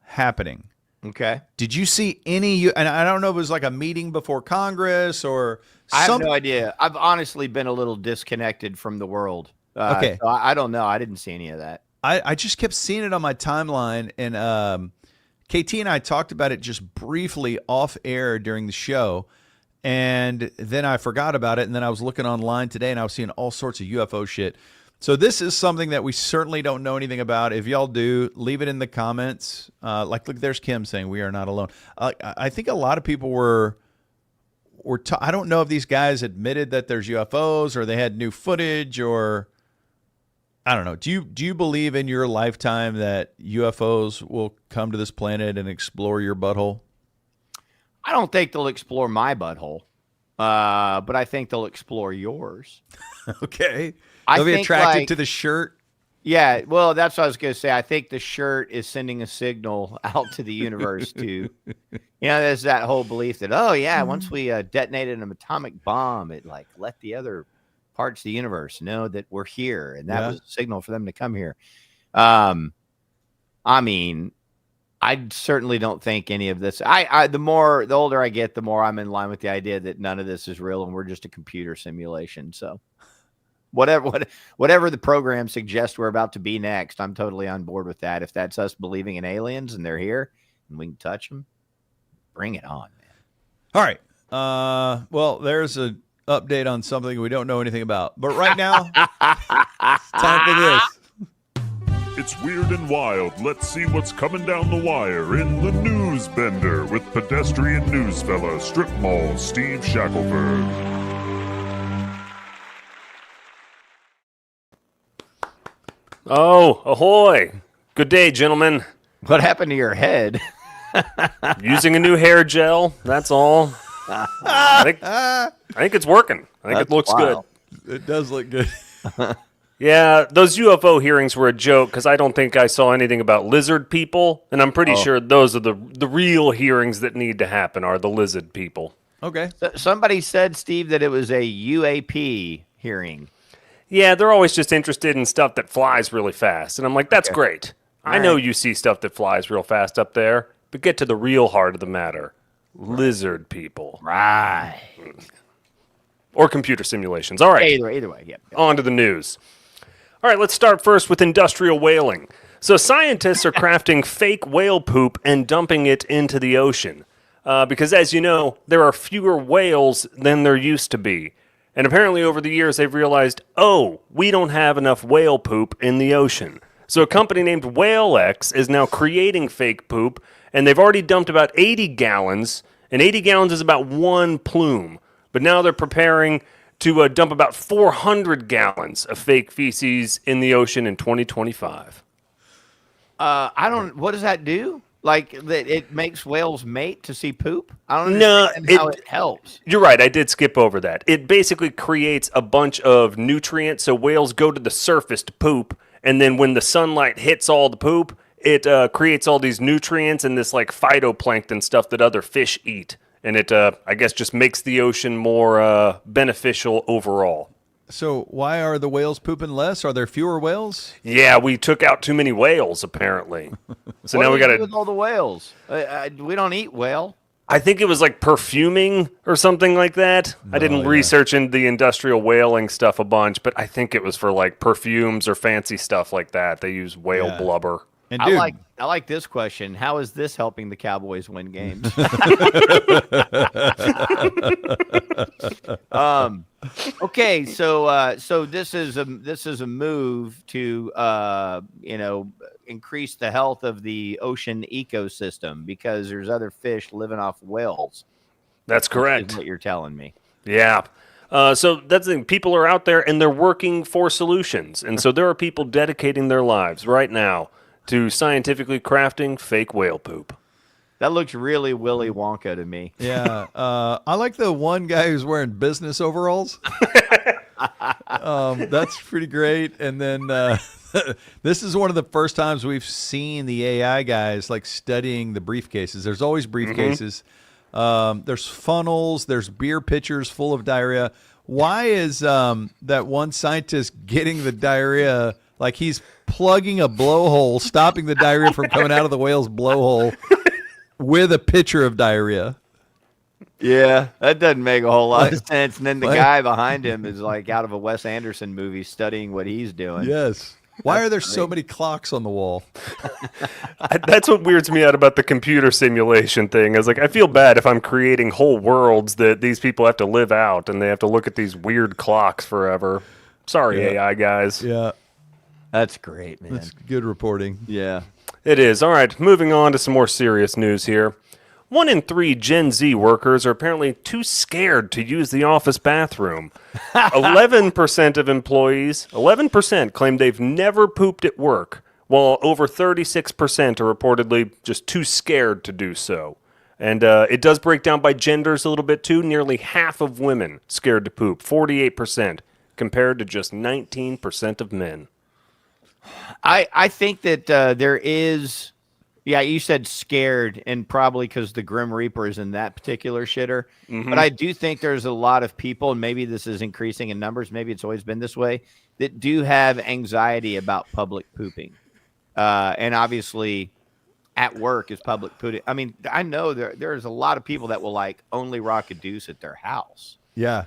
happening. Okay. Did you see any? And I don't know if it was like a meeting before Congress or I have no idea. I've honestly been a little disconnected from the world. Okay. So I don't know. I didn't see any of that. I just kept seeing it on my timeline, and KT and I talked about it just briefly off air during the show, and then I forgot about it, and then I was looking online today, and I was seeing all sorts of UFO shit. So this is something that we certainly don't know anything about. If y'all do, leave it in the comments. Look, there's Kim saying we are not alone. I think a lot of people were I don't know if these guys admitted that there's UFOs or they had new footage or I don't know. Do you believe in your lifetime that UFOs will come to this planet and explore your butthole? I don't think they'll explore my butthole, but I think they'll explore yours. Okay. They'll be attracted to the shirt. Yeah, well, that's what I was going to say. I think the shirt is sending a signal out to the universe to, there's that whole belief that, oh, yeah, once we detonated an atomic bomb, it let the other parts of the universe know that we're here, and that was a signal for them to come here. I mean, I certainly don't think any of this. The older I get, the more I'm in line with the idea that none of this is real and we're just a computer simulation. So whatever the program suggests we're about to be next, I'm totally on board with that. If that's us believing in aliens and they're here and we can touch them, bring it on, man. All right. Well, there's a update on something we don't know anything about, but right now it's time for this. It's weird and wild. Let's see what's coming down the wire in the News Bender with pedestrian news fella, strip mall Steve Shackelford. Oh, ahoy! Good day, gentlemen. What happened to your head? Using a new hair gel. That's all. I think it's working. I think it looks wild. Good. It does look good. Yeah, those UFO hearings were a joke because I don't think I saw anything about lizard people, and I'm pretty sure those are the real hearings that need to happen are the lizard people. Okay. Somebody said, Steve, that it was a UAP hearing. Yeah, they're always just interested in stuff that flies really fast, and I'm like, that's great. I know you see stuff that flies real fast up there, but get to the real heart of the matter. Lizard people. Right. Or computer simulations. All right. Either way, yeah. On to the news. All right, let's start first with industrial whaling. So scientists are crafting fake whale poop and dumping it into the ocean. Because as you know, there are fewer whales than there used to be. And apparently over the years they've realized, we don't have enough whale poop in the ocean. So a company named Erect is now creating fake poop, and they've already dumped about 80 gallons, and 80 gallons is about one plume. But now they're preparing to dump about 400 gallons of fake feces in the ocean in 2025. What does that do? Like, that it makes whales mate to see poop? I don't understand how it helps. You're right, I did skip over that. It basically creates a bunch of nutrients, so whales go to the surface to poop, and then when the sunlight hits all the poop, it creates all these nutrients and this like phytoplankton stuff that other fish eat. And it, I guess, just makes the ocean more beneficial overall. So why are the whales pooping less? Are there fewer whales? Yeah, we took out too many whales, apparently. So What now do we got do to... with all the whales? We don't eat whale. I think it was like perfuming or something like that. I didn't research into the industrial whaling stuff a bunch, but I think it was for like perfumes or fancy stuff like that. They use whale blubber. And dude, I like this question. How is this helping the Cowboys win games? Okay, so this is a move to increase the health of the ocean ecosystem because there's other fish living off whales. That's correct. Is what you're telling me. Yeah. So that's the thing. People are out there and they're working for solutions. And so there are people dedicating their lives right now to scientifically crafting fake whale poop. That looks really Willy Wonka to me. Yeah. I like the one guy who's wearing business overalls. That's pretty great. And then this is one of the first times we've seen the AI guys like studying the briefcases. There's always briefcases. There's funnels. There's beer pitchers full of diarrhea. Why is that one scientist getting the diarrhea like he's plugging a blowhole, stopping the diarrhea from coming out of the whale's blowhole with a pitcher of diarrhea? Yeah, that doesn't make a whole lot of sense. And then the guy behind him is like out of a Wes Anderson movie studying what he's doing. Yes. Why are there so many clocks on the wall? That's what weirds me out about the computer simulation thing. I was like, I feel bad if I'm creating whole worlds that these people have to live out and they have to look at these weird clocks forever. Sorry, AI guys. Yeah. That's great, man. That's good reporting. Yeah. It is. All right, moving on to some more serious news here. 1 in 3 Gen Z workers are apparently too scared to use the office bathroom. 11% of employees, 11% claim they've never pooped at work, while over 36% are reportedly just too scared to do so. And it does break down by genders a little bit too. Nearly half of women scared to poop, 48%, compared to just 19% of men. I think that there is, yeah, you said scared, and probably because the Grim Reaper is in that particular shitter. Mm-hmm. But I do think there's a lot of people, and maybe this is increasing in numbers, maybe it's always been this way, that do have anxiety about public pooping. And obviously at work is public pooping. I mean, I know there's a lot of people that will like only rock a deuce at their house. Yeah.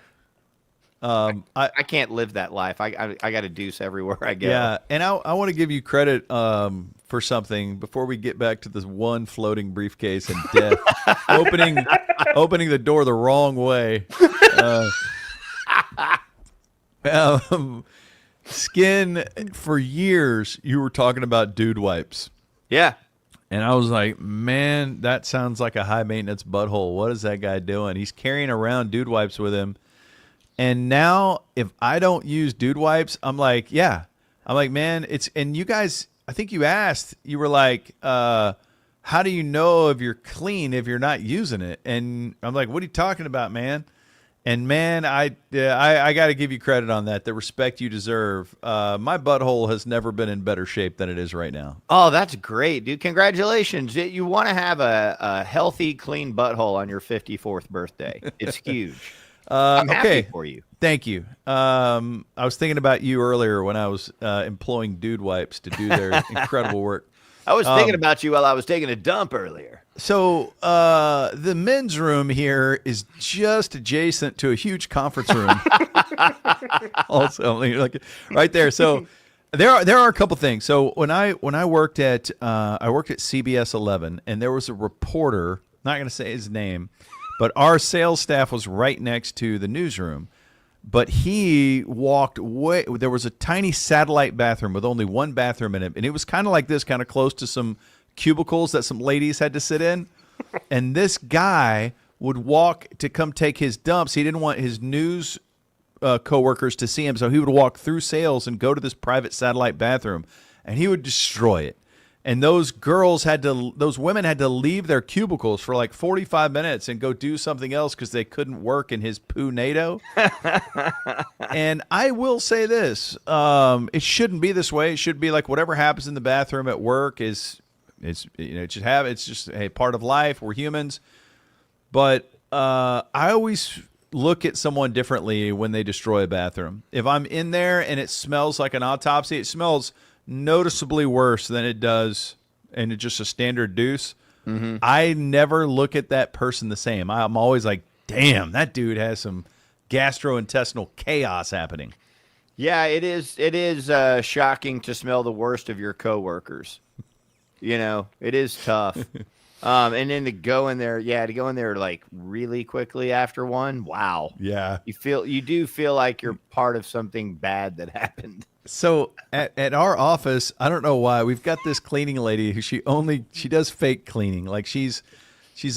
I can't live that life. I got a deuce everywhere I go. Yeah, and I want to give you credit for something before we get back to this one floating briefcase and death. opening the door the wrong way. Skin, for years you were talking about dude wipes. Yeah. And I was like, man, that sounds like a high maintenance butthole. What is that guy doing? He's carrying around dude wipes with him. And now if I don't use dude wipes, I'm like, man, and you guys, I think you asked, you were like, how do you know if you're clean if you're not using it? And I'm like, what are you talking about, man? And man, I got to give you credit on that, the respect you deserve. My butthole has never been in better shape than it is right now. Oh, that's great, dude. Congratulations. You want to have a healthy, clean butthole on your 54th birthday. It's huge. I'm happy for you. Thank you. I was thinking about you earlier when I was employing dude wipes to do their incredible work. I was thinking about you while I was taking a dump earlier. So the men's room here is just adjacent to a huge conference room. Also, like right there. So there are a couple things. So when I worked at CBS 11, and there was a reporter, not going to say his name, but our sales staff was right next to the newsroom. But he walked way. There was a tiny satellite bathroom with only one bathroom in it, and it was kind of like this, kind of close to some cubicles that some ladies had to sit in. And this guy would walk to come take his dumps. He didn't want his news coworkers to see him, so he would walk through sales and go to this private satellite bathroom, and he would destroy it. And those women had to leave their cubicles for like 45 minutes and go do something else because they couldn't work in his poo-nado. And I will say this, it shouldn't be this way. It should be like whatever happens in the bathroom at work it's just a part of life. We're humans. But I always look at someone differently when they destroy a bathroom. If I'm in there and it smells like an autopsy, it smells noticeably worse than it does and it's just a standard deuce. I never look at that person the same. I'm always like, damn, that dude has some gastrointestinal chaos happening. Yeah, it is. It is shocking to smell the worst of your coworkers. It is tough. And then to go in there, like really quickly after one. Wow. Yeah. You do feel like you're part of something bad that happened. So at our office, I don't know why, we've got this cleaning lady who she does fake cleaning. Like she's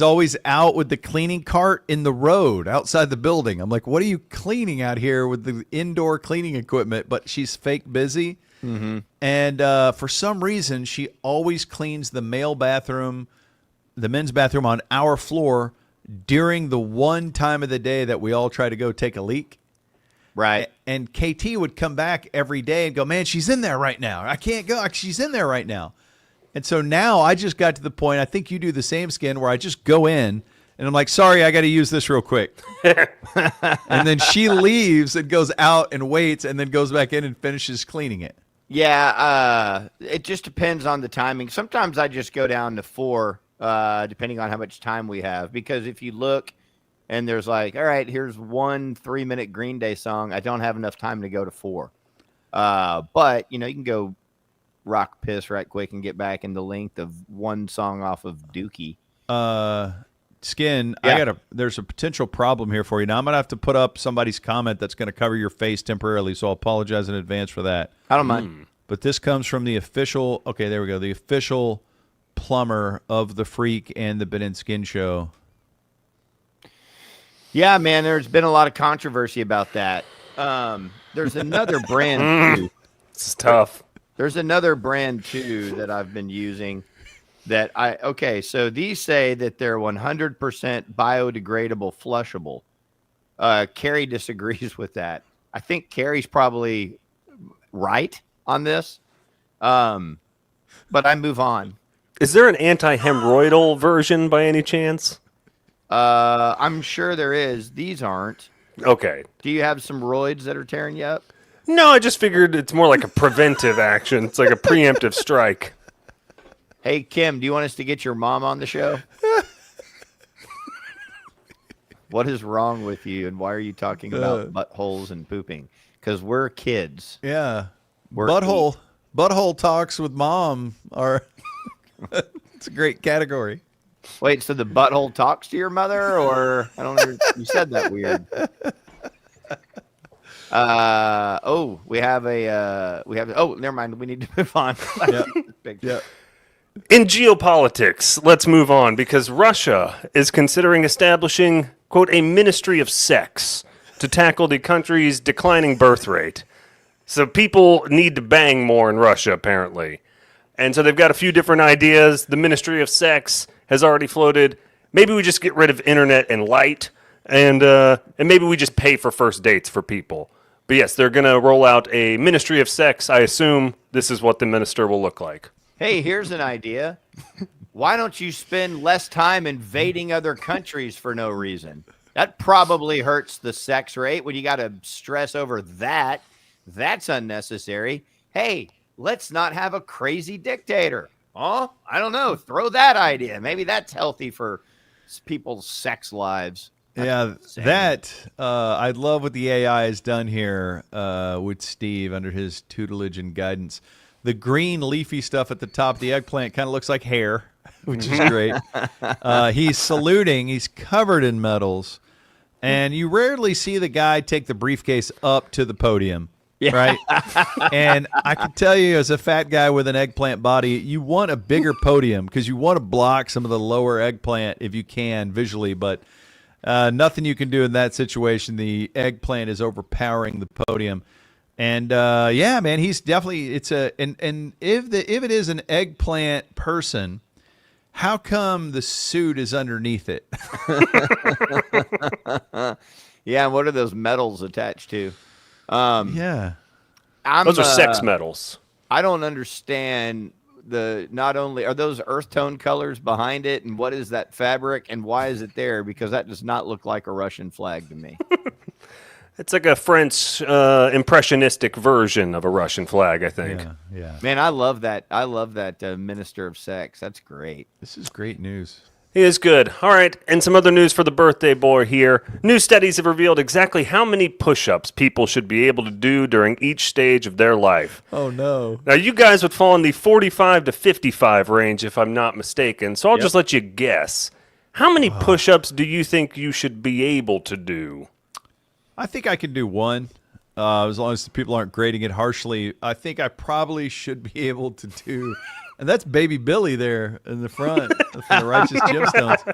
always out with the cleaning cart in the road outside the building. I'm like, what are you cleaning out here with the indoor cleaning equipment? But she's fake busy. Mm-hmm. And for some reason, she always cleans the men's bathroom on our floor during the one time of the day that we all try to go take a leak. Right. And KT would come back every day and go, man, she's in there right now. I can't go. She's in there right now. And so now I just got to the point, I think you do the same, Skin, where I just go in and I'm like, sorry, I got to use this real quick. And then she leaves and goes out and waits and then goes back in and finishes cleaning it. Yeah. It just depends on the timing. Sometimes I just go down to 4, depending on how much time we have. Because if you look and there's like, all right, here's 1 3-minute Green Day song, I don't have enough time to go to 4. But, you can go rock piss right quick and get back in the length of one song off of Dookie. Skin, yeah. There's a potential problem here for you. Now I'm gonna have to put up somebody's comment that's gonna cover your face temporarily, so I'll apologize in advance for that. I don't mind. But this comes from the official the official plumber of the Freak and the Ben and Skin show. Yeah, man, there's been a lot of controversy about that. There's another brand too. It's tough. There's another brand too that I've been using so these say that they're 100% biodegradable, flushable. Carrie disagrees with that. I think Carrie's probably right on this. But I move on. Is there an anti-hemorrhoidal version by any chance? I'm sure there is. These aren't. Okay. Do you have some roids that are tearing you up? No, I just figured it's more like a preventive action. It's like a preemptive strike. Hey, Kim, do you want us to get your mom on the show? What is wrong with you, and why are you talking about buttholes and pooping? Because we're kids. Yeah. Butthole talks with mom are it's a great category. Wait, so the butthole talks to your mother, or I don't know. You said that weird. Never mind. We need to move on. Yeah. In geopolitics, let's move on because Russia is considering establishing, quote, a ministry of sex to tackle the country's declining birth rate. So people need to bang more in Russia, apparently. And so they've got a few different ideas. The Ministry of Sex has already floated. Maybe we just get rid of internet and light, and maybe we just pay for first dates for people. But yes, they're going to roll out a Ministry of Sex. I assume this is what the minister will look like. Hey, here's an idea. Why don't you spend less time invading other countries for no reason? That probably hurts the sex rate when you got to stress over that. That's unnecessary. Hey, let's not have a crazy dictator. Oh, I don't know. Throw that idea. Maybe that's healthy for people's sex lives. That's I love what the AI has done here with Steve under his tutelage and guidance. The green leafy stuff at the top of the eggplant kind of looks like hair, which is great. He's saluting. He's covered in medals. And you rarely see the guy take the briefcase up to the podium, right? And I can tell you as a fat guy with an eggplant body, you want a bigger podium because you want to block some of the lower eggplant if you can visually. But nothing you can do in that situation. The eggplant is overpowering the podium. And man, he's definitely and if it is an eggplant person, how come the suit is underneath it? Yeah, and what are those medals attached to? Those are sex medals. I don't understand not only are those earth tone colors behind it, and what is that fabric, and why is it there? Because that does not look like a Russian flag to me. It's like a French impressionistic version of a Russian flag, I think. Yeah. Man, I love that. I love that minister of sex. That's great. This is great news. He is good. All right, and some other news for the birthday boy here. New studies have revealed exactly how many push-ups people should be able to do during each stage of their life. Oh, no. Now, you guys would fall in the 45 to 55 range, if I'm not mistaken, so I'll just let you guess. How many push-ups do you think you should be able to do? I think I can do one, as long as the people aren't grading it harshly. I think I probably should be able to do, and that's Baby Billy there in the front for the Righteous Gemstones.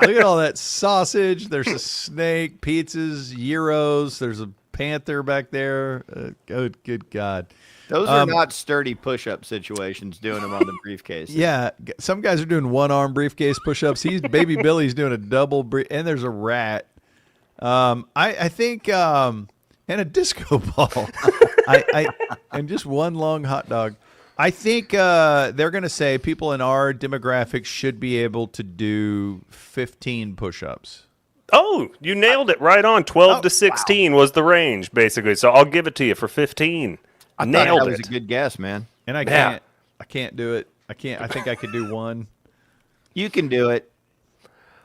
Look at all that sausage. There's a snake, pizzas, gyros. There's a panther back there. Good God. Those are not sturdy push-up situations, doing them on the briefcase. Yeah, some guys are doing one-arm briefcase push-ups. Baby Billy's doing a double, and there's a rat. I think, and a disco ball, and just one long hot dog. I think they're going to say people in our demographic should be able to do 15 push-ups. Oh, you nailed it right on. 12 to 16 was the range, basically. So I'll give it to you for 15. I thought Nailed that was it. a good guess, man. And I can't do it. I think I could do one. You can do it.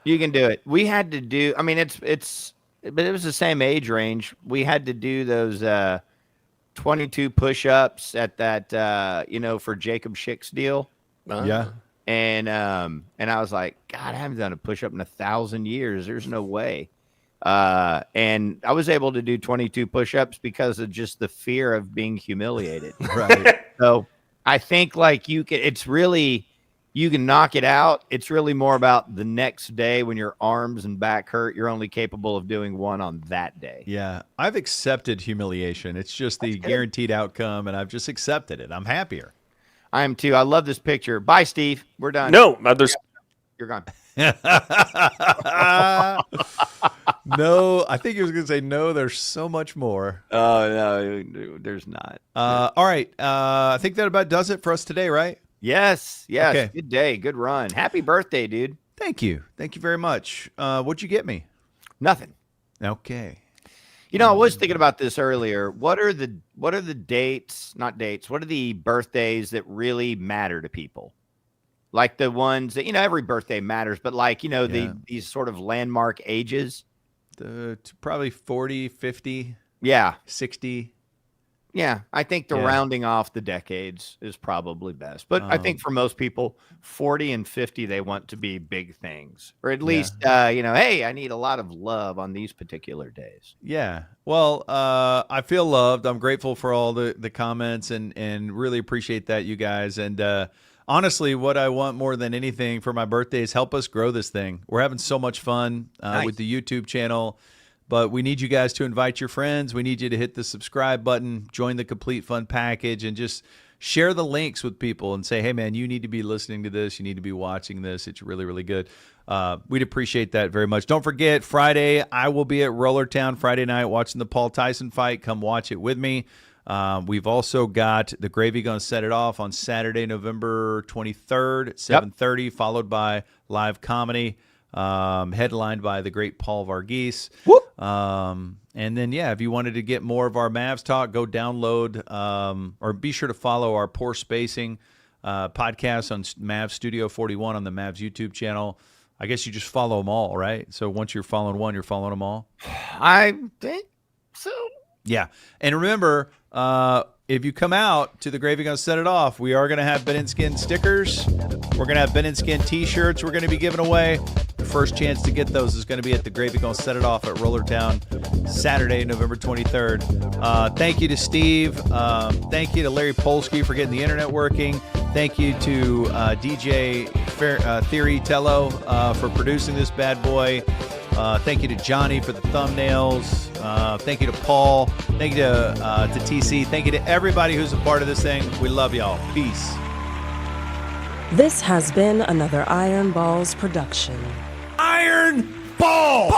You can do it. We had to do. I mean, but it was the same age range. We had to do those 22 push-ups at that, for Jacob Schick's deal. Yeah. And I was like, God, I haven't done a push-up in 1,000 years. There's no way. And I was able to do 22 push-ups because of just the fear of being humiliated. Right. So I think you can knock it out. It's really more about the next day when your arms and back hurt. You're only capable of doing one on that day. Yeah. I've accepted humiliation. It's just the guaranteed outcome, and I've just accepted it. I'm happier. I am too. I love this picture. Bye, Steve. We're done. No, You're gone. No, I think he was going to say no. There's so much more. Oh, no, there's not. All right. I think that about does it for us today, right? Yes. Okay. Good day. Good run. Happy birthday, dude. Thank you. Thank you very much. What'd you get me? Nothing. Okay. I was thinking about this earlier. What are the dates, not dates, what are the birthdays that really matter to people? Like the ones that, every birthday matters, but like, these sort of landmark ages. Probably 40, 50, Yeah. 60. Yeah. I think the rounding off the decades is probably best. But I think for most people, 40 and 50, they want to be big things. Or at least, hey, I need a lot of love on these particular days. Yeah. Well, I feel loved. I'm grateful for all the comments and really appreciate that, you guys. And honestly, what I want more than anything for my birthday is help us grow this thing. We're having so much fun with the YouTube channel, but we need you guys to invite your friends. We need you to hit the subscribe button, join the Complete Fun package, and just share the links with people and say, hey, man, you need to be listening to this. You need to be watching this. It's really, really good. We'd appreciate that very much. Don't forget, Friday, I will be at Rollertown Friday night watching the Paul Tyson fight. Come watch it with me. We've also got the Gravy Gonna Set It Off on Saturday, November 23rd at 7:30, followed by live comedy, headlined by the great Paul Varghese. And then, if you wanted to get more of our Mavs talk, go download or be sure to follow our Poor Spacing podcast on Mavs Studio 41 on the Mavs YouTube channel. I guess you just follow them all, right? So once you're following one, you're following them all? I think so. Yeah. And remember, if you come out to the Gravy Gonna Set It Off, we are going to have Ben and Skin stickers. We're going to have Ben and Skin t-shirts we're going to be giving away. The first chance to get those is going to be at the Gravy Gonna Set It Off at Rollertown, Saturday, November 23rd. Thank you to Steve. Thank you to Larry Polsky for getting the internet working. Thank you to DJ Theory Tello for producing this bad boy. Thank you to Johnny for the thumbnails. Thank you to Paul. Thank you to TC. Thank you to everybody who's a part of this thing. We love y'all. Peace. This has been another Iron Balls production. Iron Balls!